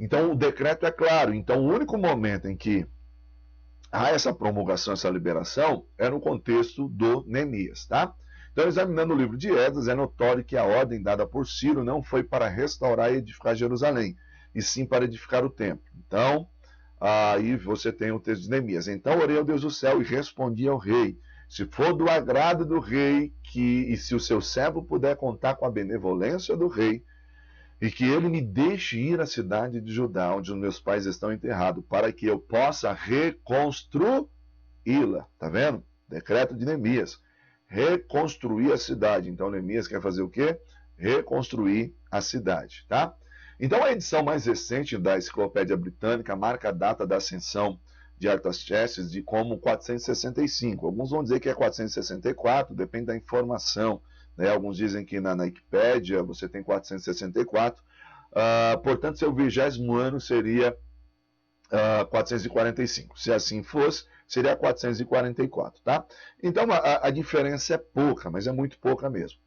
Então o decreto é claro. Então o único momento em que há essa promulgação, essa liberação, é no contexto do Neemias, tá? Então, examinando o livro de Esdras, é notório que a ordem dada por Ciro não foi para restaurar e edificar Jerusalém, e sim para edificar o templo. Então, aí você tem o texto de Neemias. Então orei ao Deus do céu e respondi ao rei: se for do agrado do rei, e se o seu servo puder contar com a benevolência do rei, e que ele me deixe ir à cidade de Judá, onde os meus pais estão enterrados, para que eu possa reconstruí-la. Tá vendo? Decreto de Neemias. Reconstruir a cidade. Então Neemias quer fazer o quê? Reconstruir a cidade, tá? Então a edição mais recente da Enciclopédia Britânica marca a data da ascensão de Artaxerxes de como 465. Alguns vão dizer que é 464, depende da informação, né? Alguns dizem que na Wikipédia você tem 464. Portanto, seu 20º ano seria 445. Se assim fosse, seria 444, tá? Então a diferença é pouca, mas é muito pouca mesmo.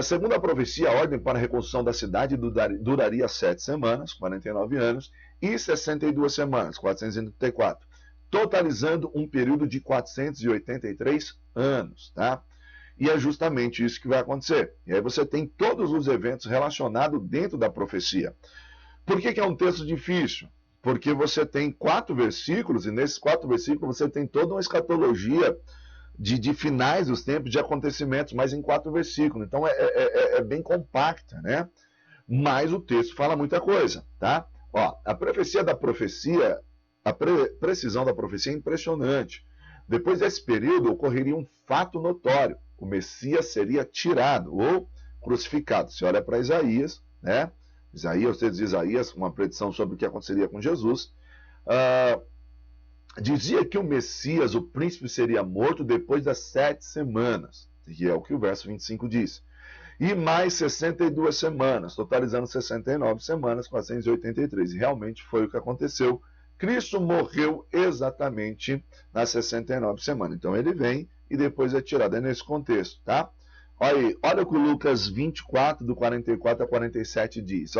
Segundo a profecia, a ordem para a reconstrução da cidade duraria 7 semanas, 49 anos, e 62 semanas, 434, totalizando um período de 483 anos, tá? E é justamente isso que vai acontecer. E aí você tem todos os eventos relacionados dentro da profecia. Por que é um texto difícil? Porque você tem 4 versículos, e nesses 4 versículos você tem toda uma escatologia de finais dos tempos, de acontecimentos, mas em 4 versículos. Então é bem compacta, né? Mas o texto fala muita coisa, tá? A precisão da profecia é impressionante. Depois desse período, ocorreria um fato notório. O Messias seria tirado ou crucificado. Você olha para Isaías, né? Isaías, você diz Isaías, uma predição sobre o que aconteceria com Jesus. Dizia que o Messias, o príncipe, seria morto depois das 7 semanas, que é o que o verso 25 diz. E mais 62 semanas, totalizando 69 semanas, 483. E realmente foi o que aconteceu. Cristo morreu exatamente nas 69 semanas. Então ele vem e depois é tirado. É nesse contexto, tá? Olha o que o Lucas 24, do 44 a 47 diz.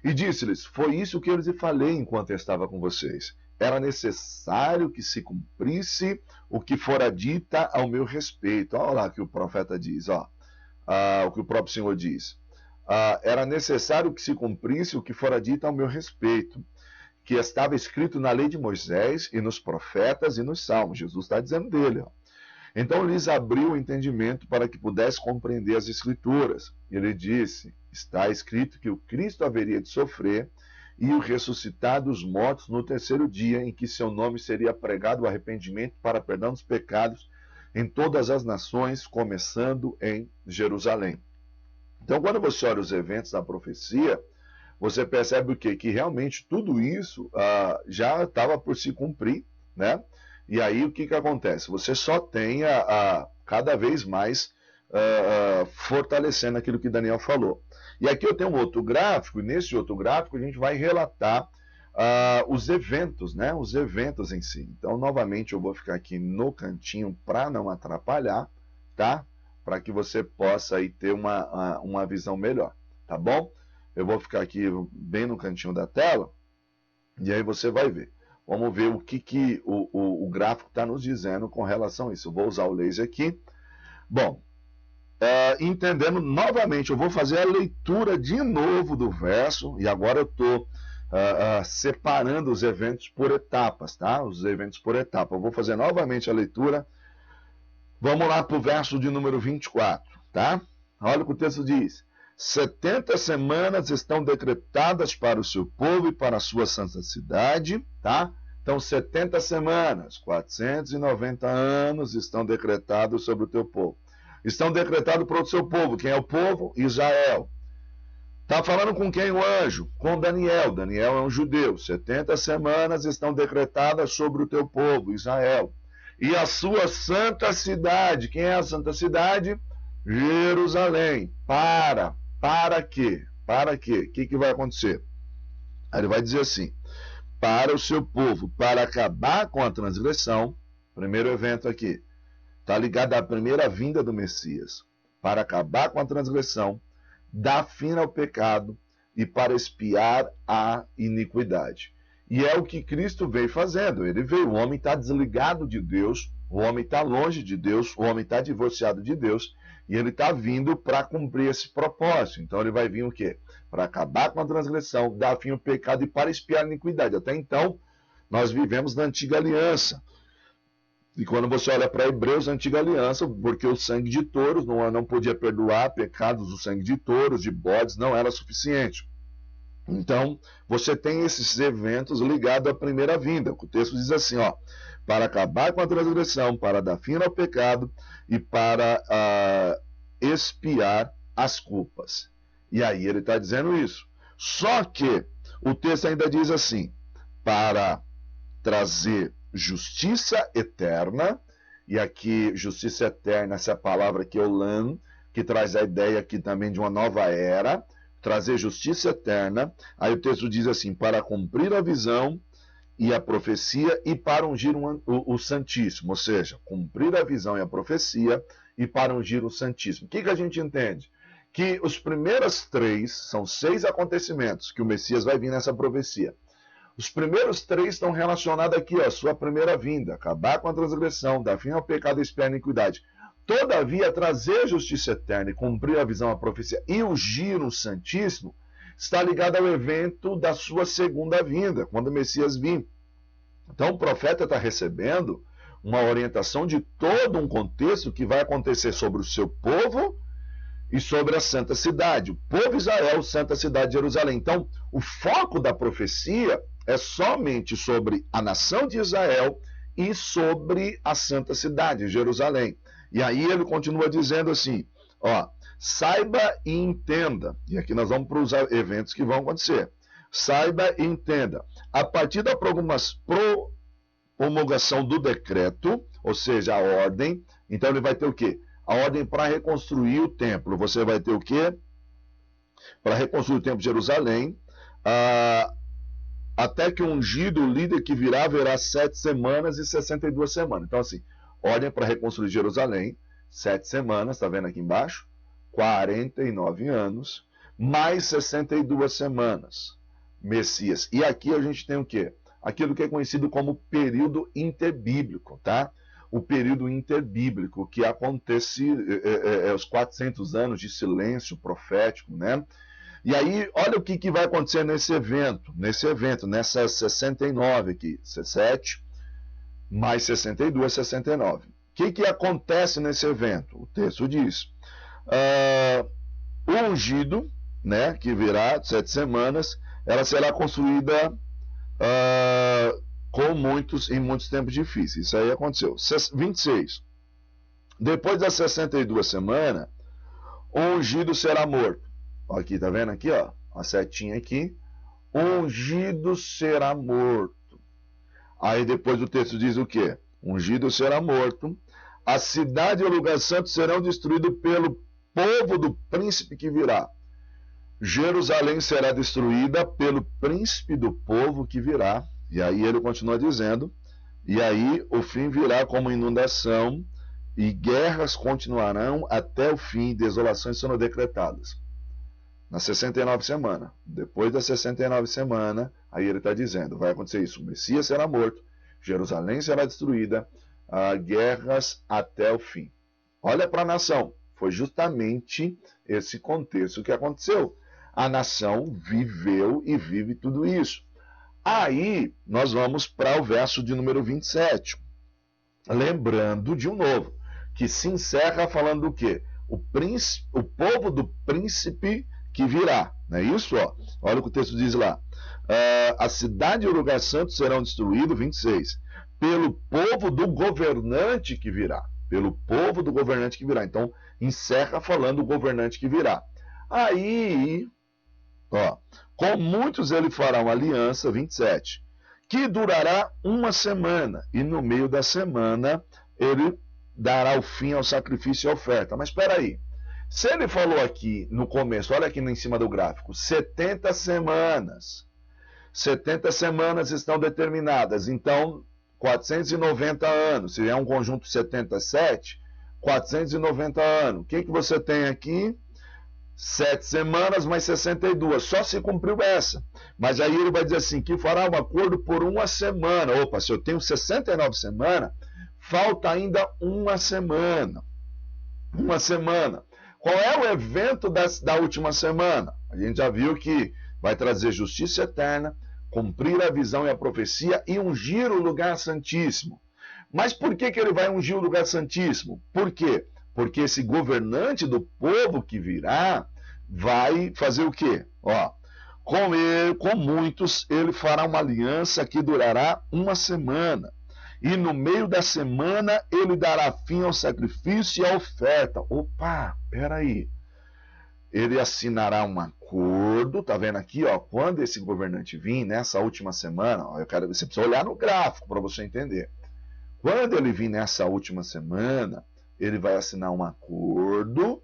E disse-lhes: foi isso que eu lhes falei enquanto eu estava com vocês. era necessário que se cumprisse o que fora dita ao meu respeito. Olha lá o que o profeta diz, ó. O que o próprio Senhor diz. Era necessário que se cumprisse o que fora dito ao meu respeito, que estava escrito na lei de Moisés e nos profetas e nos salmos. Jesus está dizendo dele. Ó. Então lhes abriu o entendimento para que pudesse compreender as Escrituras. Ele disse, está escrito que o Cristo haveria de sofrer e o ressuscitar dos mortos no terceiro dia, em que seu nome seria pregado o arrependimento para perdão dos pecados em todas as nações, começando em Jerusalém. Então, quando você olha os eventos da profecia, você percebe o quê? Que realmente tudo isso já estava por se cumprir, né? E aí o que acontece? Você só tem cada vez mais fortalecendo aquilo que Daniel falou. E aqui eu tenho um outro gráfico, e nesse outro gráfico a gente vai relatar os eventos, né? Os eventos em si. Então, novamente, eu vou ficar aqui no cantinho para não atrapalhar, tá? Para que você possa aí ter uma visão melhor, tá bom? Eu vou ficar aqui bem no cantinho da tela, e aí você vai ver. Vamos ver o que o gráfico está nos dizendo com relação a isso. Eu vou usar o laser aqui. Bom, entendendo novamente, eu vou fazer a leitura de novo do verso, e agora eu estou separando os eventos por etapas, tá? Os eventos por etapa. Eu vou fazer novamente a leitura. Vamos lá para o verso de número 24, tá? Olha o que o texto diz. 70 semanas estão decretadas para o seu povo e para a sua santa cidade, tá? Então, 70 semanas, 490 anos estão decretados sobre o teu povo. Estão decretados para o seu povo. Quem é o povo? Israel. Está falando com quem o anjo? Com Daniel. Daniel é um judeu. 70 semanas estão decretadas sobre o teu povo, Israel. E a sua santa cidade. Quem é a santa cidade? Jerusalém. Para quê? Para quê? O que vai acontecer? Aí ele vai dizer assim, para o seu povo, para acabar com a transgressão, primeiro evento aqui, está ligado à primeira vinda do Messias, para acabar com a transgressão, dar fim ao pecado e para expiar a iniquidade. E é o que Cristo veio fazendo. Ele veio, o homem está desligado de Deus, o homem está longe de Deus, o homem está divorciado de Deus, e ele está vindo para cumprir esse propósito. Então ele vai vir o quê? Para acabar com a transgressão, dar fim ao pecado e para expiar a iniquidade. Até então, nós vivemos na antiga aliança. E quando você olha para Hebreus, a antiga aliança, porque o sangue de touros não podia perdoar pecados, o sangue de touros, de bodes, não era suficiente. Então, você tem esses eventos ligados à primeira vinda. O texto diz assim, ó, para acabar com a transgressão, para dar fim ao pecado e para expiar as culpas. E aí ele está dizendo isso. Só que o texto ainda diz assim, para trazer justiça eterna, e aqui justiça eterna, essa palavra aqui, olam, que traz a ideia aqui também de uma nova era, trazer justiça eterna. Aí o texto diz assim, para cumprir a visão e a profecia e para ungir o Santíssimo, ou seja, cumprir a visão e a profecia e para ungir o Santíssimo. O que a gente entende? Que os primeiros 3, são 6 acontecimentos que o Messias vai vir nessa profecia. Os primeiros 3 estão relacionados aqui, ó, sua primeira vinda, acabar com a transgressão, dar fim ao pecado e expiar a iniquidade. Todavia, trazer justiça eterna e cumprir a visão, a profecia e ungir o Santíssimo está ligado ao evento da sua segunda vinda, quando o Messias vir. Então, o profeta está recebendo uma orientação de todo um contexto que vai acontecer sobre o seu povo e sobre a santa cidade. O povo Israel, santa cidade de Jerusalém. Então, o foco da profecia é somente sobre a nação de Israel e sobre a santa cidade, Jerusalém. E aí ele continua dizendo assim, ó, saiba e entenda, e aqui nós vamos para os eventos que vão acontecer, saiba e entenda, a partir da promulgação do decreto, ou seja, a ordem, então ele vai ter o quê? A ordem para reconstruir o templo, você vai ter o quê? Para reconstruir o templo de Jerusalém, até que o ungido, o líder que virá, verá 7 semanas e 62 semanas. Então assim, ordem para reconstruir Jerusalém, 7 semanas, está vendo aqui embaixo? 49 anos, mais 62 semanas. Messias. E aqui a gente tem o quê? aquilo que é conhecido como período interbíblico, tá? O período interbíblico, que acontece os 400 anos de silêncio profético, né? E aí, olha o que vai acontecer nesse evento, nessa 69 aqui, 7 mais 62, 69. O que acontece nesse evento? O texto diz, o ungido, né, que virá 7 semanas, ela será construída em muitos tempos difíceis. Isso aí aconteceu. 26. Depois das 62 semanas, o ungido será morto. Aqui, tá vendo aqui, ó, a setinha aqui. O ungido será morto. Aí depois o texto diz o quê? O ungido será morto. A cidade e o lugar santo serão destruídos pelo povo do príncipe que virá. Jerusalém será destruída pelo príncipe do povo que virá. E aí ele continua dizendo, e aí o fim virá como inundação, e guerras continuarão até o fim, desolações serão decretadas. Na 69 semana, depois das 69 semanas, aí ele está dizendo, vai acontecer isso, o Messias será morto, Jerusalém será destruída, guerras até o fim. Olha para a nação, foi justamente esse contexto que aconteceu. A nação viveu e vive tudo isso. Aí nós vamos para o verso de número 27. Lembrando de um novo, que se encerra falando do quê? O povo do príncipe que virá. Não é isso? Ó? Olha o que o texto diz lá. A cidade e o lugar santo serão destruídos, 26, pelo povo do governante que virá. Pelo povo do governante que virá. Então, encerra falando o governante que virá. Aí, ó, com muitos ele fará uma aliança, 27, que durará uma semana, e no meio da semana ele dará o fim ao sacrifício e à oferta. Mas espera aí, se ele falou aqui no começo, olha aqui em cima do gráfico, 70 semanas. 70 semanas estão determinadas, então 490 anos, se é um conjunto 77, 490 anos. O que você tem aqui? 7 semanas mais 62, só se cumpriu essa. Mas aí ele vai dizer assim, que fará um acordo por uma semana. Opa, se eu tenho 69 semanas, falta ainda uma semana. Uma semana. Qual é o evento da última semana? A gente já viu que vai trazer justiça eterna, cumprir a visão e a profecia e ungir o lugar santíssimo. Mas por que ele vai ungir o lugar santíssimo? Por quê? Porque esse governante do povo que virá vai fazer o quê? Ó, com muitos ele fará uma aliança que durará uma semana. E no meio da semana ele dará fim ao sacrifício e à oferta. Opa, peraí. Ele assinará um acordo, tá vendo aqui, ó, quando esse governante vir nessa última semana, ó, você precisa olhar no gráfico para você entender. Quando ele vir nessa última semana, ele vai assinar um acordo,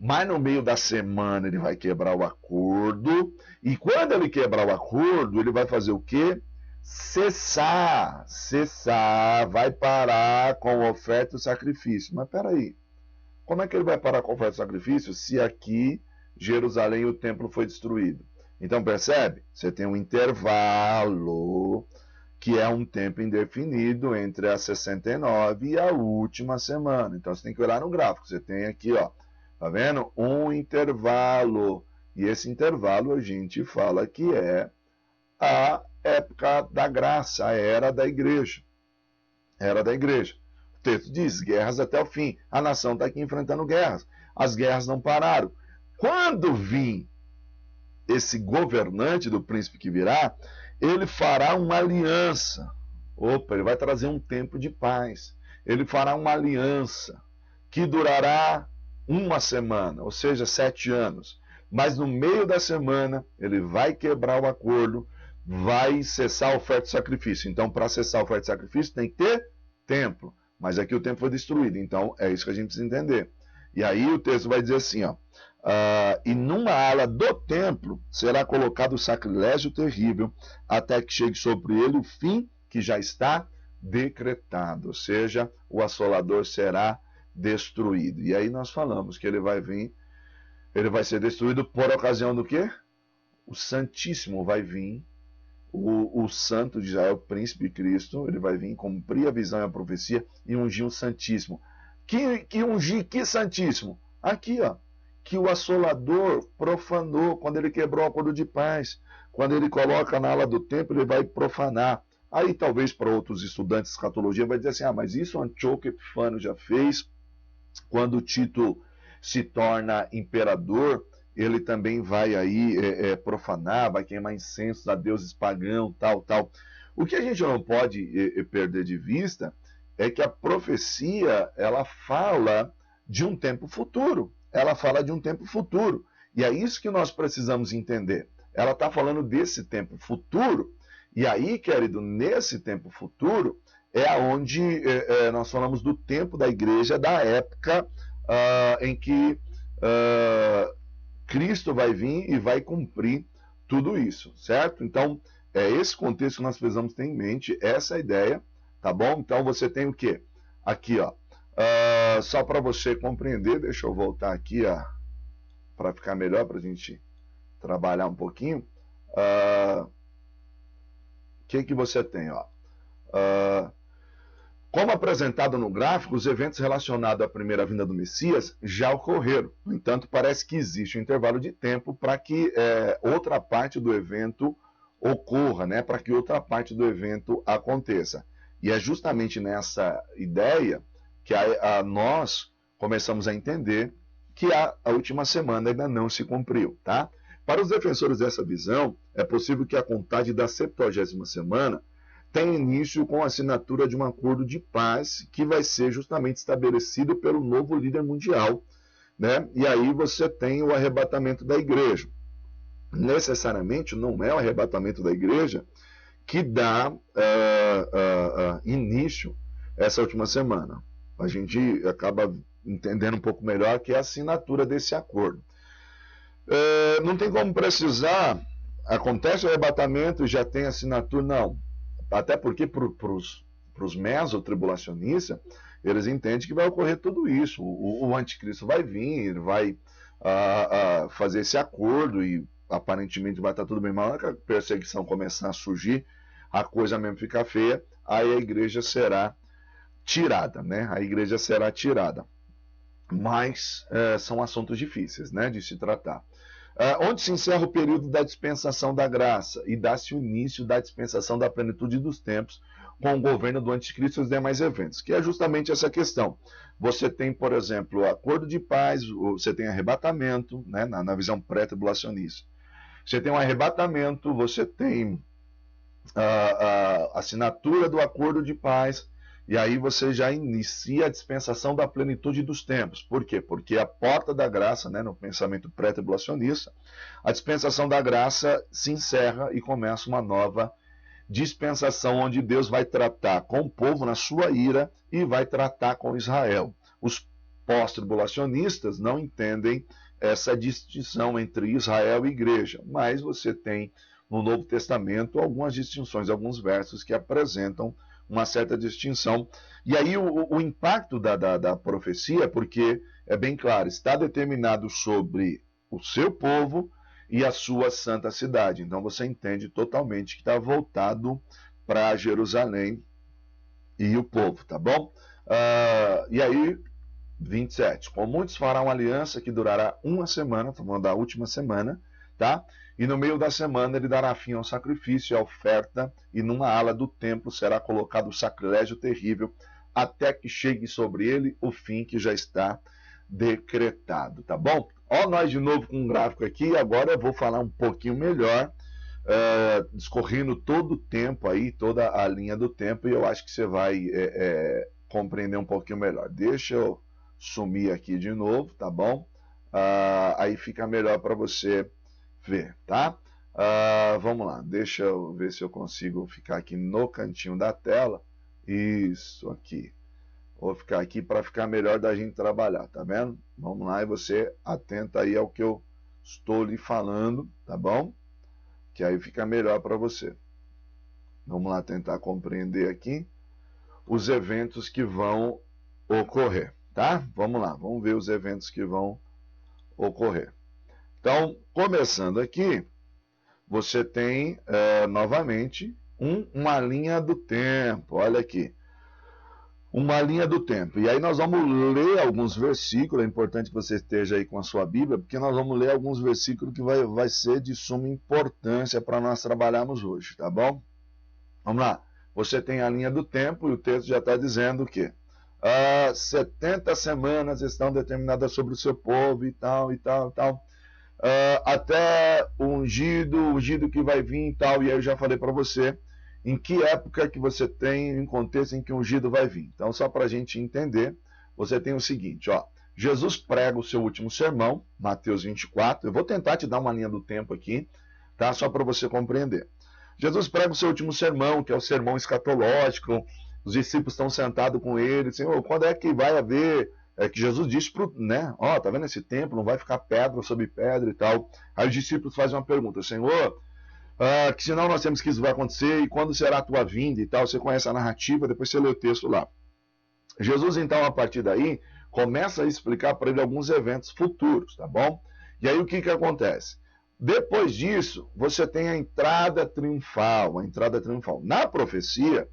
mas no meio da semana ele vai quebrar o acordo, e quando ele quebrar o acordo, ele vai fazer o quê? Cessar, vai parar com a oferta e o sacrifício. Mas peraí, como é que ele vai parar com a oferta e o sacrifício se aqui, Jerusalém, o templo foi destruído? Então percebe? Você tem um intervalo, que é um tempo indefinido entre a 69 e a última semana. Então você tem que olhar no gráfico. Você tem aqui, ó, tá vendo? Um intervalo. E esse intervalo a gente fala que é a época da graça, a era da igreja. Era da igreja. O texto diz, guerras até o fim. A nação está aqui enfrentando guerras. As guerras não pararam. Quando vir esse governante do príncipe que virá, ele fará uma aliança. Opa, ele vai trazer um tempo de paz. Ele fará uma aliança que durará uma semana, ou seja, 7 anos. Mas no meio da semana, ele vai quebrar o acordo, vai cessar a oferta e sacrifício. Então, para cessar a oferta e sacrifício, tem que ter templo. Mas aqui o templo foi destruído. Então, é isso que a gente precisa entender. E aí o texto vai dizer assim, ó. E numa ala do templo será colocado o sacrilégio terrível, até que chegue sobre ele o fim que já está decretado, ou seja, o assolador será destruído. E aí nós falamos que ele vai vir, ele vai ser destruído por ocasião do quê? O Santíssimo vai vir, o santo de Israel, o príncipe Cristo, ele vai vir cumprir a visão e a profecia e ungir o Santíssimo. Que ungir, que Santíssimo? Aqui, ó, que o assolador profanou quando ele quebrou o acordo de paz. Quando ele coloca na ala do templo, ele vai profanar. Aí talvez para outros estudantes de escatologia vai dizer assim, mas isso Antíoco Epifânio já fez, quando Tito se torna imperador, ele também vai aí profanar, vai queimar incensos a deuses pagãos, tal. O que a gente não pode perder de vista é que a profecia, ela fala de um tempo futuro. Ela fala de um tempo futuro. E é isso que nós precisamos entender. Ela está falando desse tempo futuro. E aí, querido, nesse tempo futuro, é onde nós falamos do tempo da igreja, da época em que Cristo vai vir e vai cumprir tudo isso, certo? Então, é esse contexto que nós precisamos ter em mente, essa ideia, tá bom? Então, você tem o quê? Aqui, ó, só para você compreender, deixa eu voltar aqui, para ficar melhor, para a gente trabalhar um pouquinho. O que você tem, ó? Como apresentado no gráfico, os eventos relacionados à primeira vinda do Messias já ocorreram. No entanto, parece que existe um intervalo de tempo para que outra parte do evento ocorra, né? Para que outra parte do evento aconteça. E é justamente nessa ideia que nós começamos a entender que a última semana ainda não se cumpriu, tá? Para os defensores dessa visão, é possível que a contagem da 70ª semana tem início com a assinatura de um acordo de paz que vai ser justamente estabelecido pelo novo líder mundial, né? E aí você tem o arrebatamento da igreja. Necessariamente não é o arrebatamento da igreja que dá início a essa última semana. A gente acaba entendendo um pouco melhor que é a assinatura desse acordo. Não tem como precisar, acontece o arrebatamento e já tem assinatura, não. Até porque para os mesotribulacionistas, eles entendem que vai ocorrer tudo isso. O anticristo vai vir, vai fazer esse acordo e aparentemente vai estar tudo bem. Mas na hora que a perseguição começar a surgir, a coisa mesmo fica feia, aí a igreja será tirada, né? A igreja será tirada. Mas são assuntos difíceis, né, de se tratar. Onde se encerra o período da dispensação da graça e dá-se o início da dispensação da plenitude dos tempos com o governo do anticristo e os demais eventos, que é justamente essa questão. Você tem, por exemplo, o acordo de paz, você tem arrebatamento, né, na visão pré-tribulacionista. Você tem um arrebatamento, você tem a assinatura do acordo de paz, e aí você já inicia a dispensação da plenitude dos tempos. Por quê? Porque a porta da graça, né, no pensamento pré-tribulacionista, a dispensação da graça se encerra e começa uma nova dispensação onde Deus vai tratar com o povo na sua ira e vai tratar com Israel. Os pós-tribulacionistas não entendem essa distinção entre Israel e igreja, mas você tem no Novo Testamento algumas distinções, alguns versos que apresentam uma certa distinção. E aí o impacto da profecia, porque é bem claro, está determinado sobre o seu povo e a sua santa cidade. Então você entende totalmente que está voltado para Jerusalém e o povo, tá bom? E aí, 27. Com muitos fará uma aliança que durará uma semana, estamos falando da última semana, tá? E no meio da semana ele dará fim ao sacrifício e à oferta, e numa ala do templo será colocado o sacrilégio terrível, até que chegue sobre ele o fim que já está decretado, tá bom? Ó, nós de novo com um gráfico aqui, agora eu vou falar um pouquinho melhor, discorrendo todo o tempo aí, toda a linha do tempo, e eu acho que você vai compreender um pouquinho melhor. Deixa eu sumir aqui de novo, tá bom? Aí fica melhor para você ver, tá? Vamos lá, deixa eu ver se eu consigo ficar aqui no cantinho da tela. Isso aqui. Vou ficar aqui para ficar melhor da gente trabalhar, tá vendo? Vamos lá e você atenta aí ao que eu estou lhe falando, tá bom? Que aí fica melhor para você. Vamos lá tentar compreender aqui os eventos que vão ocorrer, tá? Vamos lá, vamos ver os eventos que vão ocorrer. Então, começando aqui, você tem novamente uma linha do tempo. Olha aqui. Uma linha do tempo. E aí nós vamos ler alguns versículos, é importante que você esteja aí com a sua Bíblia, porque nós vamos ler alguns versículos que vai ser de suma importância para nós trabalharmos hoje, tá bom? Vamos lá. Você tem a linha do tempo e o texto já está dizendo o quê? 70 semanas estão determinadas sobre o seu povo e tal, e tal, e tal. Até o ungido que vai vir e tal, e aí eu já falei para você em que época que você tem, em contexto em que o ungido vai vir. Então, só para a gente entender, você tem o seguinte, ó, Jesus prega o seu último sermão, Mateus 24, eu vou tentar te dar uma linha do tempo aqui, tá? Só para você compreender. Jesus prega o seu último sermão, que é o sermão escatológico, os discípulos estão sentados com ele, Senhor, quando é que vai haver... que Jesus disse pro, né? Ó, tá vendo esse templo? Não vai ficar pedra sobre pedra e tal. Aí os discípulos fazem uma pergunta, Senhor, que senão nós temos que isso vai acontecer e quando será a tua vinda e tal. Você conhece a narrativa, depois você lê o texto lá. Jesus, então, a partir daí, começa a explicar para ele alguns eventos futuros, tá bom? E aí o que acontece? Depois disso, você tem a entrada triunfal, Na profecia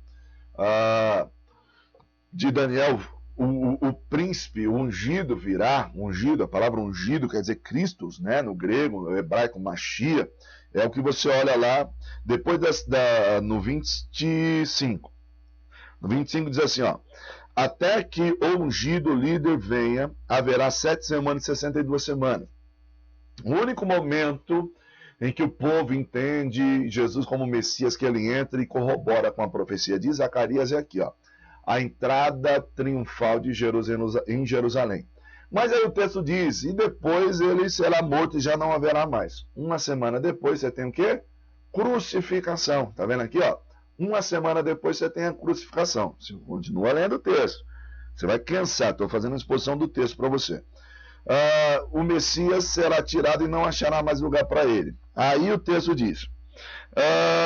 de Daniel, o príncipe, o ungido virá, ungido, a palavra ungido quer dizer Christos, né? No grego, no hebraico, Mashiach, é o que você olha lá, depois no 25. No 25 diz assim, ó, até que o ungido líder venha, haverá 7 semanas e 62 semanas. O único momento em que o povo entende Jesus como Messias, que ele entra e corrobora com a profecia de Zacarias, é aqui, ó, a entrada triunfal de em Jerusalém. Mas aí o texto diz, e depois ele será morto e já não haverá mais. Uma semana depois você tem o quê? Crucificação. Tá vendo aqui, ó? Uma semana depois você tem a crucificação. Você continua lendo o texto. Você vai cansar, estou fazendo a exposição do texto para você. O Messias será tirado e não achará mais lugar para ele. Aí o texto diz,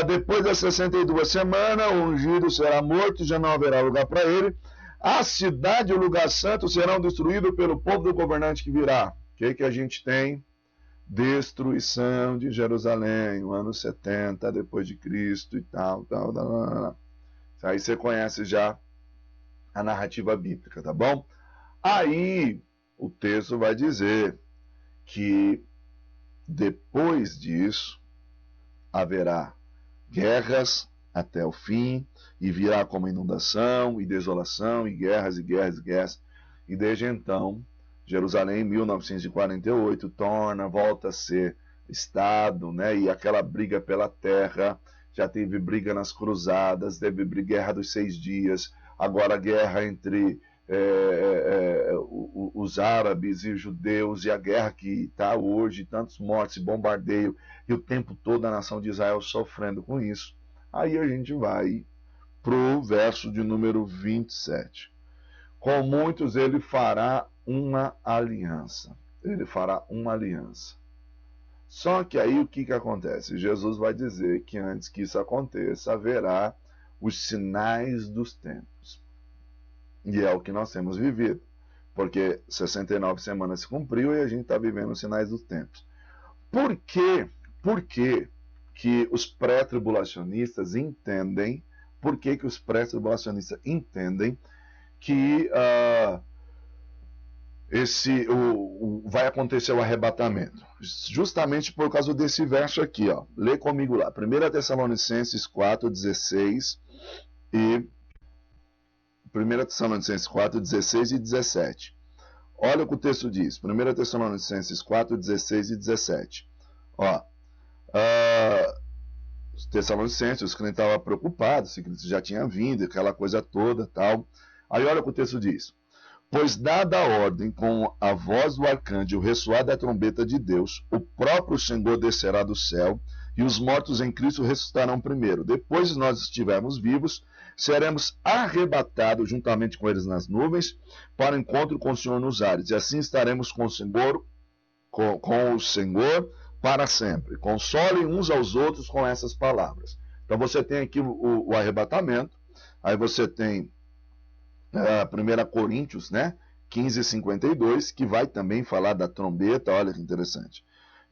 depois das 62 semanas, o ungido será morto e já não haverá lugar para ele. A cidade e o lugar santo serão destruídos pelo povo do governante que virá. O que a gente tem? Destruição de Jerusalém, no ano 70 depois de Cristo e tal. Aí você conhece já a narrativa bíblica, tá bom? Aí o texto vai dizer que depois disso haverá guerras até o fim, e virá como inundação, e desolação, e guerras, e guerras, e guerras. E desde então, Jerusalém, em 1948, volta a ser Estado, né? E aquela briga pela terra, já teve briga nas cruzadas, teve guerra dos 6 dias, agora guerra entre os árabes e os judeus, e a guerra que está hoje, tantos mortes e bombardeio, e o tempo todo a nação de Israel sofrendo com isso. Aí a gente vai para o verso de número 27. Com muitos ele fará uma aliança. Ele fará uma aliança. Só que aí o que acontece? Jesus vai dizer que antes que isso aconteça, haverá os sinais dos tempos. E é o que nós temos vivido. Porque 69 semanas se cumpriu e a gente está vivendo os sinais dos tempos. Por quê? Por quê que os pré-tribulacionistas entendem, que vai acontecer o arrebatamento? Justamente por causa desse verso aqui, ó. Lê comigo lá. 1 Tessalonicenses 4, 16 e 1 Tessalonicenses 4, 16 e 17. Olha o que o texto diz. 1 Tessalonicenses 4, 16 e 17. Ó, os Tessalonicenses, os crentes estavam preocupados, se Cristo já tinha vindo, aquela coisa toda, tal. Aí olha o que o texto diz. Pois dada a ordem com a voz do arcanjo, o ressoar da trombeta de Deus, o próprio Senhor descerá do céu, e os mortos em Cristo ressuscitarão primeiro. Depois de nós estivermos vivos, seremos arrebatados juntamente com eles nas nuvens, para o encontro com o Senhor nos ares, e assim estaremos com o Senhor, com o Senhor para sempre. Consolem uns aos outros com essas palavras. Então você tem aqui o arrebatamento, aí você tem 1 Coríntios, né, 15:52, que vai também falar da trombeta, olha que interessante.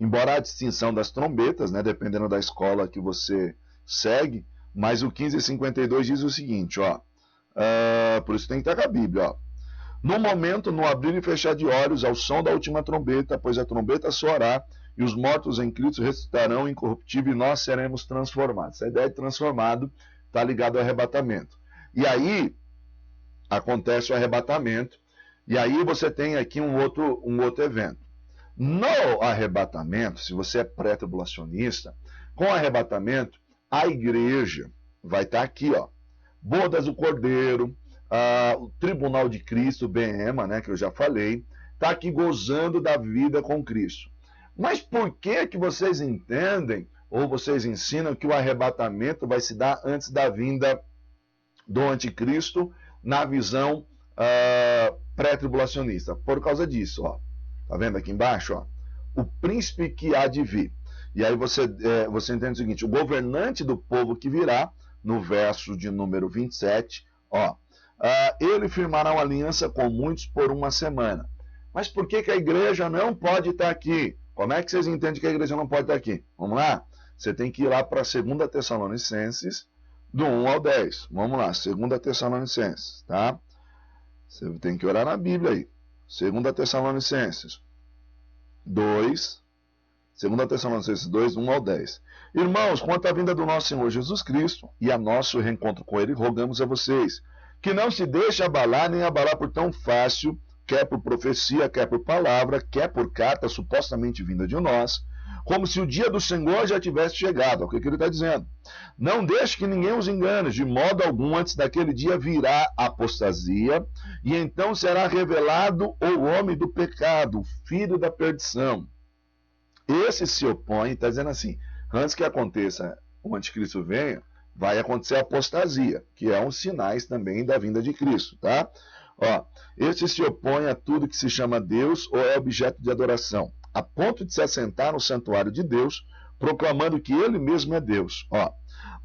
embora a distinção das trombetas, né, dependendo da escola que você segue, mas o 15:52 diz o seguinte, ó, por isso tem que estar com a Bíblia, ó. No momento, no abrir e fechar de olhos, ao som da última trombeta, pois a trombeta soará, e os mortos em Cristo ressuscitarão incorruptível, e nós seremos transformados. Essa ideia de transformado está ligada ao arrebatamento. E aí acontece o arrebatamento, e aí você tem aqui um outro evento. No arrebatamento, se você é pré-tribulacionista, com o arrebatamento, a igreja vai estar aqui, ó, bodas do Cordeiro, o tribunal de Cristo, Bema, né, que eu já falei, está aqui gozando da vida com Cristo. Mas por que vocês entendem, ou vocês ensinam, que o arrebatamento vai se dar antes da vinda do anticristo, na visão pré-tribulacionista? Por causa disso, ó. Tá vendo aqui embaixo, ó? O príncipe que há de vir. E aí você entende o seguinte, o governante do povo que virá, no verso de número 27, ó, ele firmará uma aliança com muitos por uma semana. Mas por que a igreja não pode estar aqui? Como é que vocês entendem que a igreja não pode estar aqui? Vamos lá? Você tem que ir lá para 2 Tessalonicenses, do 1 ao 10. Vamos lá, 2 Tessalonicenses, tá? Você tem que orar na Bíblia aí. 2 Tessalonicenses 2, 2 Tessalonicenses 2, 1 ao 10. Irmãos, quanto à vinda do nosso Senhor Jesus Cristo e a nosso reencontro com Ele, rogamos a vocês que não se deixe abalar nem abalar por tão fácil, quer por profecia, quer por palavra, quer por carta supostamente vinda de nós, como se o dia do Senhor já tivesse chegado. É o que ele está dizendo. Não deixe que ninguém os engane, de modo algum, antes daquele dia virá a apostasia, e então será revelado o homem do pecado, o filho da perdição. Esse se opõe, está dizendo assim, antes que aconteça o anticristo venha, vai acontecer a apostasia, que é um sinais também da vinda de Cristo, tá? Ó, esse se opõe a tudo que se chama Deus ou é objeto de adoração, a ponto de se assentar no santuário de Deus, proclamando que ele mesmo é Deus. Ó,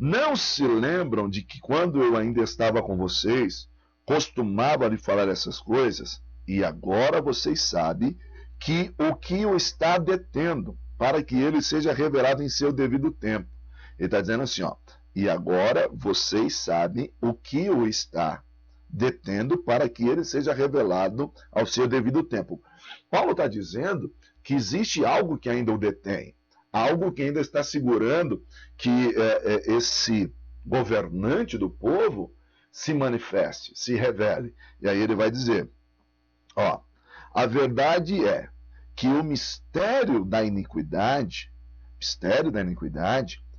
não se lembram de que quando eu ainda estava com vocês, costumava lhe falar essas coisas, e agora vocês sabem que o que o está detendo, para que ele seja revelado em seu devido tempo. Ele está dizendo assim, ó, e agora vocês sabem o que o está detendo, para que ele seja revelado ao seu devido tempo. Paulo está dizendo que existe algo que ainda o detém, algo que ainda está segurando que esse governante do povo se manifeste, se revele. E aí ele vai dizer, ó, a verdade é que o mistério da iniquidade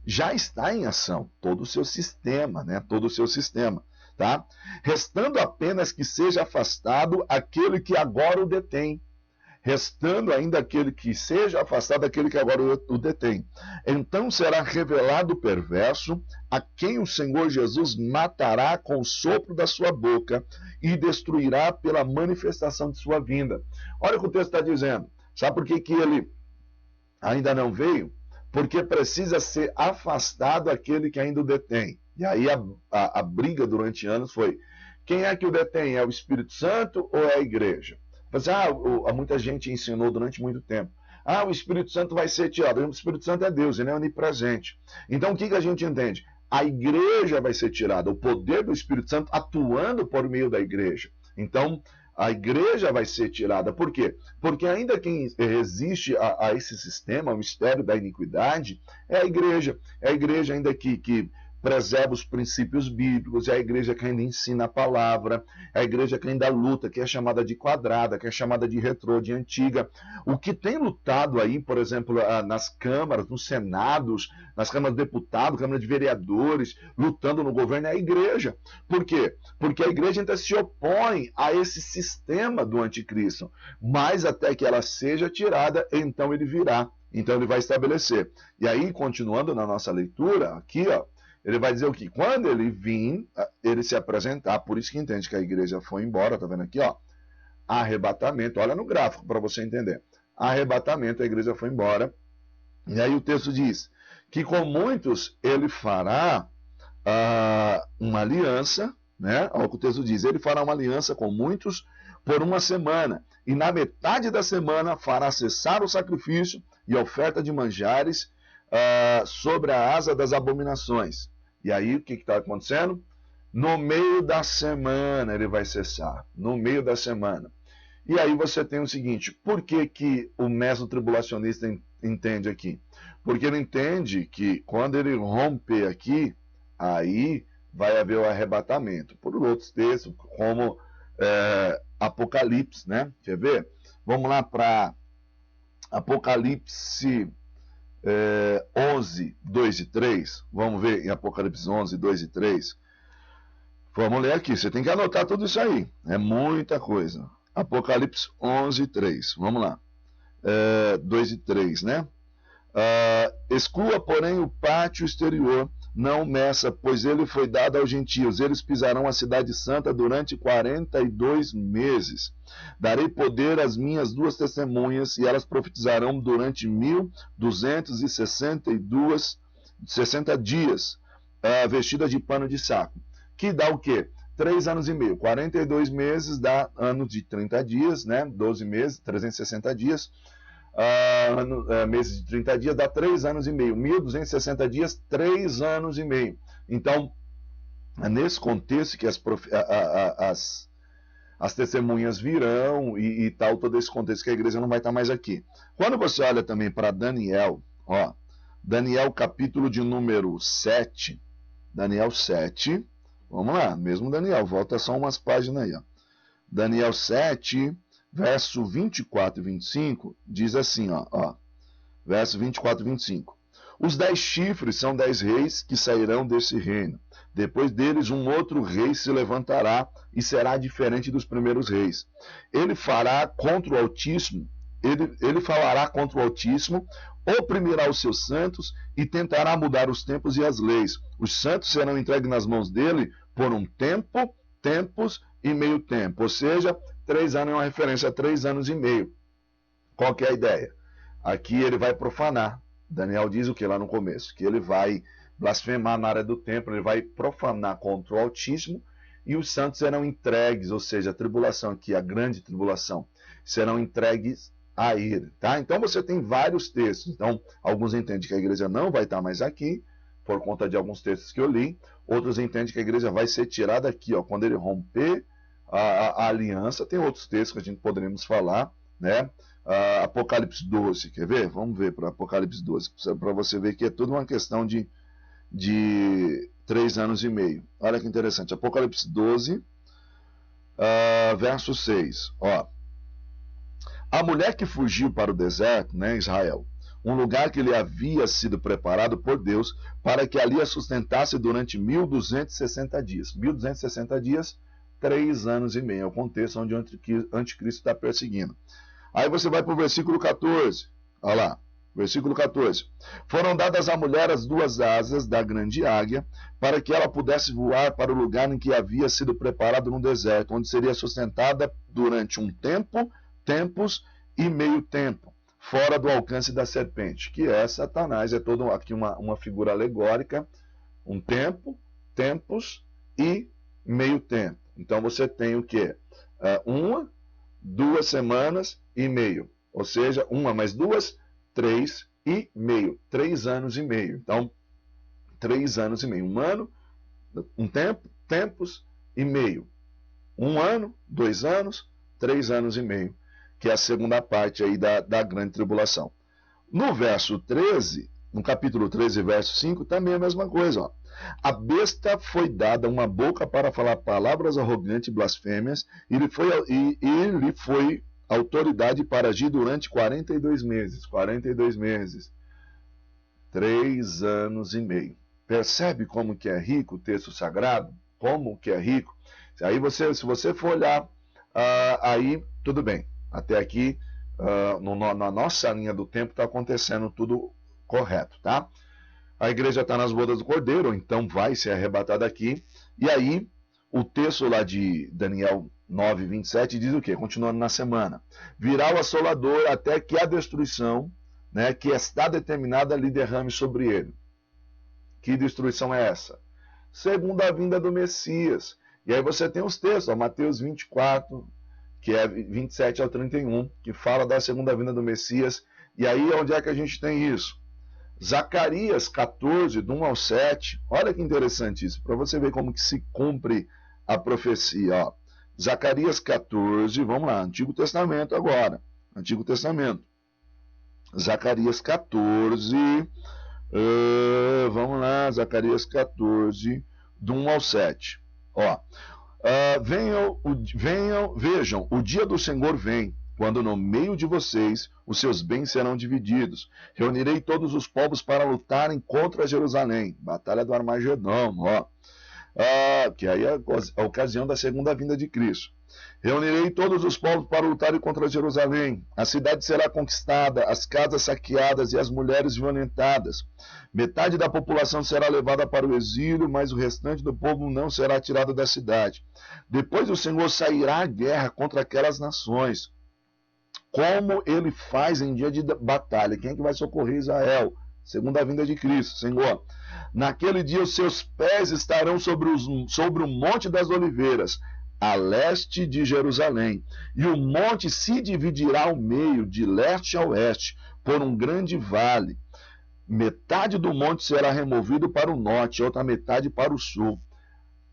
já está em ação, todo o seu sistema, né? Todo o seu sistema, tá? Restando apenas que seja afastado aquele que agora o detém. Restando ainda aquele que seja afastado daquele que agora o detém. Então será revelado o perverso, a quem o Senhor Jesus matará com o sopro da sua boca e destruirá pela manifestação de sua vinda. Olha o que o texto está dizendo. Sabe por que ele ainda não veio? Porque precisa ser afastado aquele que ainda o detém. E aí a briga durante anos foi, quem é que o detém? É o Espírito Santo ou é a igreja? Mas, muita gente ensinou durante muito tempo. O Espírito Santo vai ser tirado. O Espírito Santo é Deus, ele é onipresente. Então o que a gente entende? A igreja vai ser tirada, o poder do Espírito Santo atuando por meio da igreja. Então, a igreja vai ser tirada. Por quê? Porque ainda quem resiste a esse sistema, ao mistério da iniquidade, é a igreja. É a igreja ainda que preserva os princípios bíblicos, é a igreja que ainda ensina a palavra, é a igreja que ainda luta, que é chamada de quadrada, que é chamada de retrô, de antiga. O que tem lutado aí, por exemplo, nas câmaras, nos senados, nas câmaras de deputados, câmara de vereadores, lutando no governo, é a igreja. Por quê? Porque a igreja ainda se opõe a esse sistema do anticristo, mas até que ela seja tirada, então ele virá, então ele vai estabelecer. E aí, continuando na nossa leitura, aqui, ó, ele vai dizer o que? Quando ele vir, ele se apresentar, por isso que entende que a igreja foi embora, tá vendo aqui, ó? Arrebatamento, olha no gráfico para você entender. Arrebatamento, a igreja foi embora. E aí o texto diz que com muitos ele fará uma aliança, né? Olha o que o texto diz, ele fará uma aliança com muitos por uma semana, e na metade da semana fará cessar o sacrifício e oferta de manjares sobre a asa das abominações. E aí, o que está acontecendo? No meio da semana ele vai cessar. No meio da semana. E aí você tem o seguinte, por que o mesotribulacionista entende aqui? Porque ele entende que quando ele romper aqui, aí vai haver o arrebatamento. Por outros textos, como Apocalipse, né? Quer ver? Vamos lá para Apocalipse 11, 2 e 3. Vamos ver em Apocalipse 11, 2 e 3. Vamos ler aqui, você tem que anotar tudo isso aí. É muita coisa. Apocalipse 11, 3. Vamos lá. 2 e 3, né? Exclua, porém, o pátio exterior, não meça, pois ele foi dado aos gentios. Eles pisarão a cidade santa durante 42 meses. Darei poder às minhas 2 testemunhas, e elas profetizarão durante 1260 dias, vestidas de pano de saco. Que dá o quê? 3 anos e meio. 42 meses dá ano de 30 dias, né? 12 meses, 360 dias. Meses de 30 dias dá 3 anos e meio. 1260 dias, 3 anos e meio. Então, é nesse contexto que as testemunhas virão e tal, todo esse contexto que a igreja não vai estar mais aqui. Quando você olha também para Daniel, Daniel capítulo de número 7, Daniel 7, vamos lá, mesmo Daniel, volta só umas páginas aí. Daniel 7, verso 24 e 25, diz assim, verso 24 e 25. Os 10 chifres são 10 reis que sairão desse reino. Depois deles, um outro rei se levantará e será diferente dos primeiros reis. Ele fará contra o Altíssimo, ele falará contra o Altíssimo, oprimirá os seus santos e tentará mudar os tempos e as leis. Os santos serão entregues nas mãos dele por um tempo, tempos e meio tempo. Ou seja, 3 anos é uma referência a 3 anos e meio. Qual que é a ideia? Aqui ele vai profanar. Daniel diz o que lá no começo? Que ele vai blasfemar na área do templo, ele vai profanar contra o Altíssimo e os santos serão entregues, ou seja, a tribulação aqui, a grande tribulação, serão entregues a ele, tá? Então você tem vários textos. Então, alguns entendem que a igreja não vai estar mais aqui, por conta de alguns textos que eu li. Outros entendem que a igreja vai ser tirada aqui, quando ele romper a aliança. Tem outros textos que a gente poderíamos falar, né? Apocalipse 12, quer ver? Vamos ver para Apocalipse 12, para você ver que é tudo uma questão de 3 anos e meio. Olha que interessante. Apocalipse 12, verso 6. A mulher que fugiu para o deserto, né, Israel, um lugar que lhe havia sido preparado por Deus para que ali a sustentasse durante 1260 dias. 1260 dias, 3 anos e meio. É o contexto onde o anticristo está perseguindo. Aí você vai para o versículo 14. Olha lá. Versículo 14. Foram dadas à mulher as 2 asas da grande águia, para que ela pudesse voar para o lugar em que havia sido preparado no deserto, onde seria sustentada durante um tempo, tempos e meio tempo, fora do alcance da serpente, que é Satanás. É toda aqui uma figura alegórica, um tempo, tempos e meio tempo. Então você tem o quê? 2 semanas e meio, ou seja, 1 mais 2, 3 e meio, 3 anos e meio. Então, 3 anos e meio, 1 ano, um tempo, tempos e meio. 1 ano, 2 anos, 3 anos e meio, que é a segunda parte aí da grande tribulação. No verso 13, no capítulo 13, verso 5, também é a mesma coisa. A besta foi dada uma boca para falar palavras arrogantes e blasfêmias, e lhe foi autoridade para agir durante 42 meses. 42 meses. 3 anos e meio. Percebe como que é rico o texto sagrado? Como que é rico? Aí se você for olhar, aí tudo bem. Até aqui, na nossa linha do tempo, está acontecendo tudo correto, tá? A igreja está nas bodas do Cordeiro, então vai ser arrebatada aqui. E aí, o texto lá de Daniel 9, 27 diz o quê? Continuando na semana. Virá o assolador até que a destruição, né, que está determinada, lhe derrame sobre ele. Que destruição é essa? Segunda vinda do Messias. E aí você tem os textos, Mateus 24, que é 27 ao 31, que fala da segunda vinda do Messias, E aí, onde é que a gente tem isso? Zacarias 14, do 1 ao 7. Olha que interessante isso, para você ver como que se cumpre a profecia. Ó. Zacarias 14, vamos lá, Antigo Testamento agora. Antigo Testamento. Zacarias 14, vamos lá, Zacarias 14, do 1 ao 7. Ó, vejam, o dia do Senhor vem, quando no meio de vocês os seus bens serão divididos. Reunirei todos os povos para lutarem contra Jerusalém. Batalha do Armagedão, ó. Que aí é a ocasião da segunda vinda de Cristo. Reunirei todos os povos para lutarem contra Jerusalém. A cidade será conquistada, as casas saqueadas e as mulheres violentadas. Metade da população será levada para o exílio, mas o restante do povo não será tirado da cidade. Depois o Senhor sairá à guerra contra aquelas nações, como ele faz em dia de batalha. Quem é que vai socorrer Israel? Segunda vinda de Cristo, Senhor. Naquele dia os seus pés estarão sobre o Monte das Oliveiras, a leste de Jerusalém, e o monte se dividirá ao meio, de leste a oeste, por um grande vale. Metade do monte será removido para o norte, outra metade para o sul.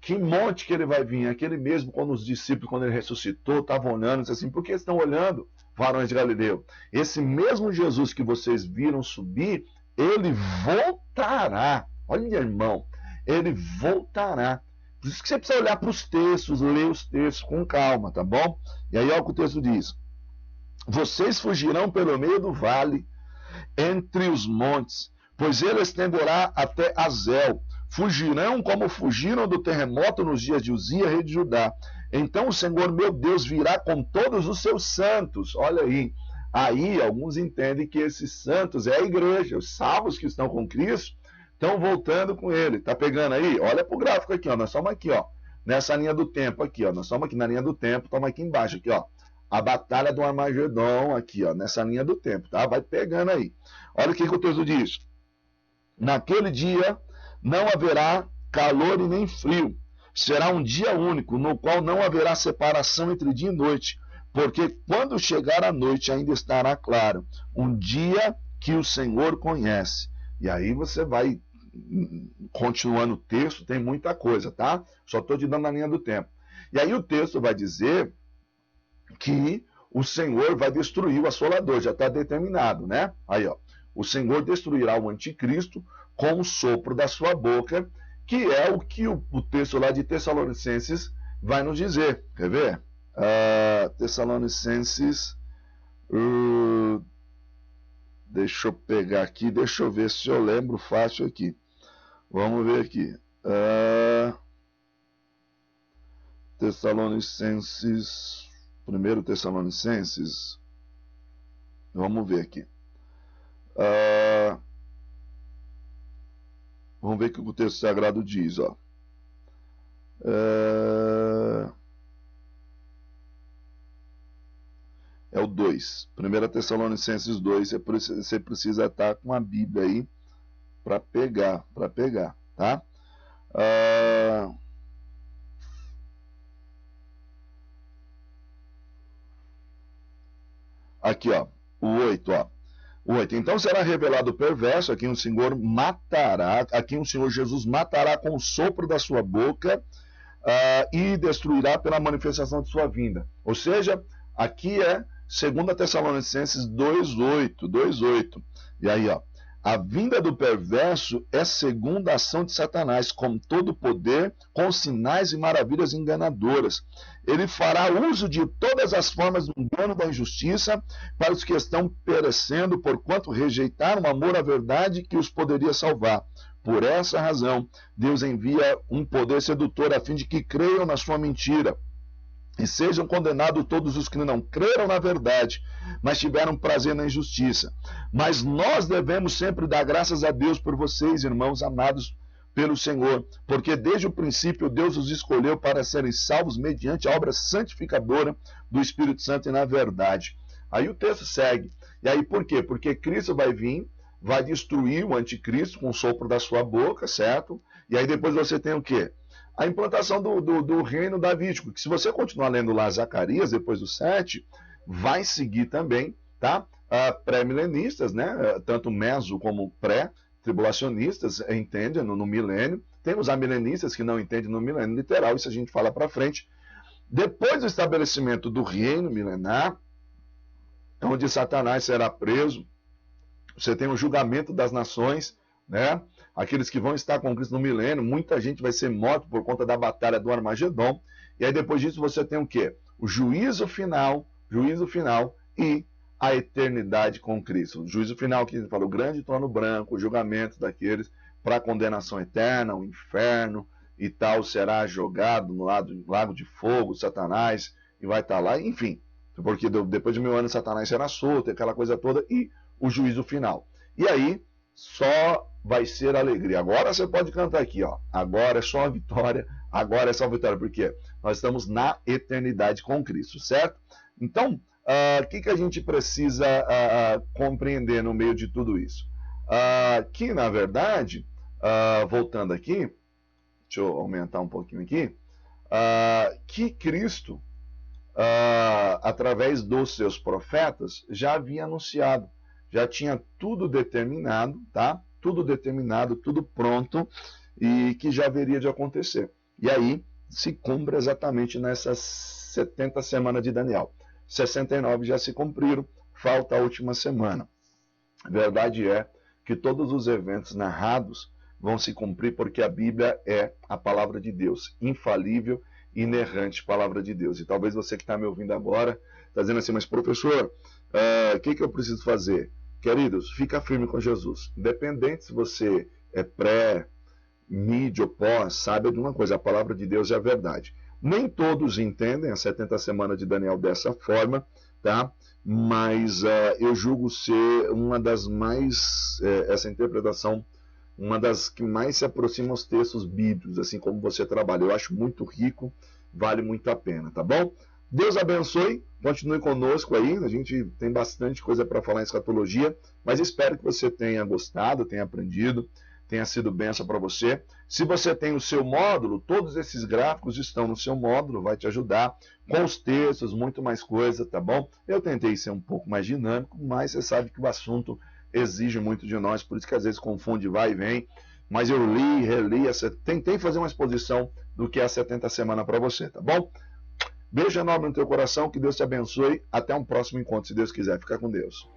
Que monte que ele vai vir? Aquele mesmo quando os discípulos, quando ele ressuscitou, estavam olhando, disse assim, por que estão olhando, varões de Galileu? Esse mesmo Jesus que vocês viram subir, ele voltará. Olha, meu irmão, ele voltará. Por isso que você precisa olhar para os textos, ler os textos com calma, tá bom? E aí olha o que o texto diz. Vocês fugirão pelo meio do vale, entre os montes, pois ele estenderá até Azel. Fugirão como fugiram do terremoto nos dias de Uzia, rei de Judá. Então o Senhor, meu Deus, virá com todos os seus santos. Olha aí. Aí alguns entendem que esses santos é a igreja, os salvos que estão com Cristo, estão voltando com ele. Tá pegando aí? Olha pro gráfico aqui, ó. Nós estamos aqui, ó. Nessa linha do tempo aqui, ó. Nós estamos aqui na linha do tempo, estamos aqui embaixo, aqui, ó. A batalha do Armagedon aqui, ó. Nessa linha do tempo, tá? Vai pegando aí. Olha o que o texto diz. Naquele dia não haverá calor e nem frio. Será um dia único, no qual não haverá separação entre dia e noite. Porque quando chegar a noite ainda estará claro. Um dia que o Senhor conhece. E aí você vai continuando o texto, tem muita coisa, tá? Só estou te dando a linha do tempo. E aí o texto vai dizer que o Senhor vai destruir o assolador, já está determinado, né? Aí, ó, o Senhor destruirá o anticristo com o sopro da sua boca, que é o que o texto lá de Tessalonicenses vai nos dizer. Quer ver? Tessalonicenses... deixa eu pegar aqui, deixa eu ver se eu lembro fácil aqui. Vamos ver aqui. Tessalonicenses, 1 Tessalonicenses, vamos ver aqui. Vamos ver o que o texto sagrado diz, ó. É o 2. 1 Tessalonicenses 2, você precisa estar com a Bíblia aí para pegar, tá? Aqui, ó, o 8, ó. O 8. Então será revelado o perverso, aqui o Senhor matará, aqui o Senhor Jesus matará com o sopro da sua boca e destruirá pela manifestação de sua vinda. Ou seja, aqui é 2 Tessalonicenses 2:8. E aí, ó, a vinda do perverso é segundo a ação de Satanás, com todo poder, com sinais e maravilhas enganadoras. Ele fará uso de todas as formas do engano da injustiça para os que estão perecendo, porquanto rejeitaram o amor à verdade que os poderia salvar. Por essa razão, Deus envia um poder sedutor a fim de que creiam na sua mentira. E sejam condenados todos os que não creram na verdade, mas tiveram prazer na injustiça. Mas nós devemos sempre dar graças a Deus por vocês, irmãos amados pelo Senhor, porque desde o princípio Deus os escolheu para serem salvos mediante a obra santificadora do Espírito Santo e na verdade. Aí o texto segue. E aí por quê? Porque Cristo vai vir, vai destruir o anticristo com o sopro da sua boca, certo? E aí depois você tem o quê? A implantação do reino davídico, que se você continuar lendo lá Zacarias, depois do 7, vai seguir também, tá? pré-milenistas, né? Tanto meso como pré-tribulacionistas entendem no milênio. Temos amilenistas que não entendem no milênio literal, isso a gente fala para frente. Depois do estabelecimento do reino milenar, onde Satanás será preso, você tem o julgamento das nações, né? Aqueles que vão estar com Cristo no milênio, muita gente vai ser morta por conta da batalha do Armagedon. E aí depois disso você tem o quê? O juízo final e a eternidade com Cristo. O juízo final, que a gente fala, o grande trono branco, o julgamento daqueles para a condenação eterna, o inferno e tal, será jogado no lago de fogo, Satanás, e vai estar lá, enfim. Porque depois de 1000 anos Satanás será solto, aquela coisa toda, e o juízo final. E aí, só vai ser alegria. Agora você pode cantar aqui, ó. Agora é só a vitória, agora é só a vitória, porque nós estamos na eternidade com Cristo, certo? Então, o que a gente precisa compreender no meio de tudo isso? Que, na verdade, voltando aqui, deixa eu aumentar um pouquinho aqui, que Cristo, através dos seus profetas, já havia anunciado, já tinha tudo determinado, tá? Tudo determinado, tudo pronto, e que já haveria de acontecer. E aí se cumpre exatamente nessas 70 semanas de Daniel. 69 já se cumpriram, falta a última semana. A verdade é que todos os eventos narrados vão se cumprir porque a Bíblia é a palavra de Deus, infalível, inerrante palavra de Deus. E talvez você que está me ouvindo agora está dizendo assim, mas professor, o que eu preciso fazer? Queridos, fica firme com Jesus. Independente se você é pré, mid ou pós, saiba de uma coisa, a palavra de Deus é a verdade. Nem todos entendem a 70 semanas de Daniel dessa forma, tá? Mas eu julgo ser uma das mais, essa interpretação, uma das que mais se aproxima aos textos bíblicos, assim como você trabalha. Eu acho muito rico, vale muito a pena, tá bom? Deus abençoe, continue conosco aí, a gente tem bastante coisa para falar em escatologia, mas espero que você tenha gostado, tenha aprendido, tenha sido bênção para você. Se você tem o seu módulo, todos esses gráficos estão no seu módulo, vai te ajudar com os textos, muito mais coisa, tá bom? Eu tentei ser um pouco mais dinâmico, mas você sabe que o assunto exige muito de nós, por isso que às vezes confunde, vai e vem, mas eu li, reli, tentei fazer uma exposição do que é a 70 semanas para você, tá bom? Beijo enorme no teu coração, que Deus te abençoe, até um próximo encontro, se Deus quiser, fica com Deus.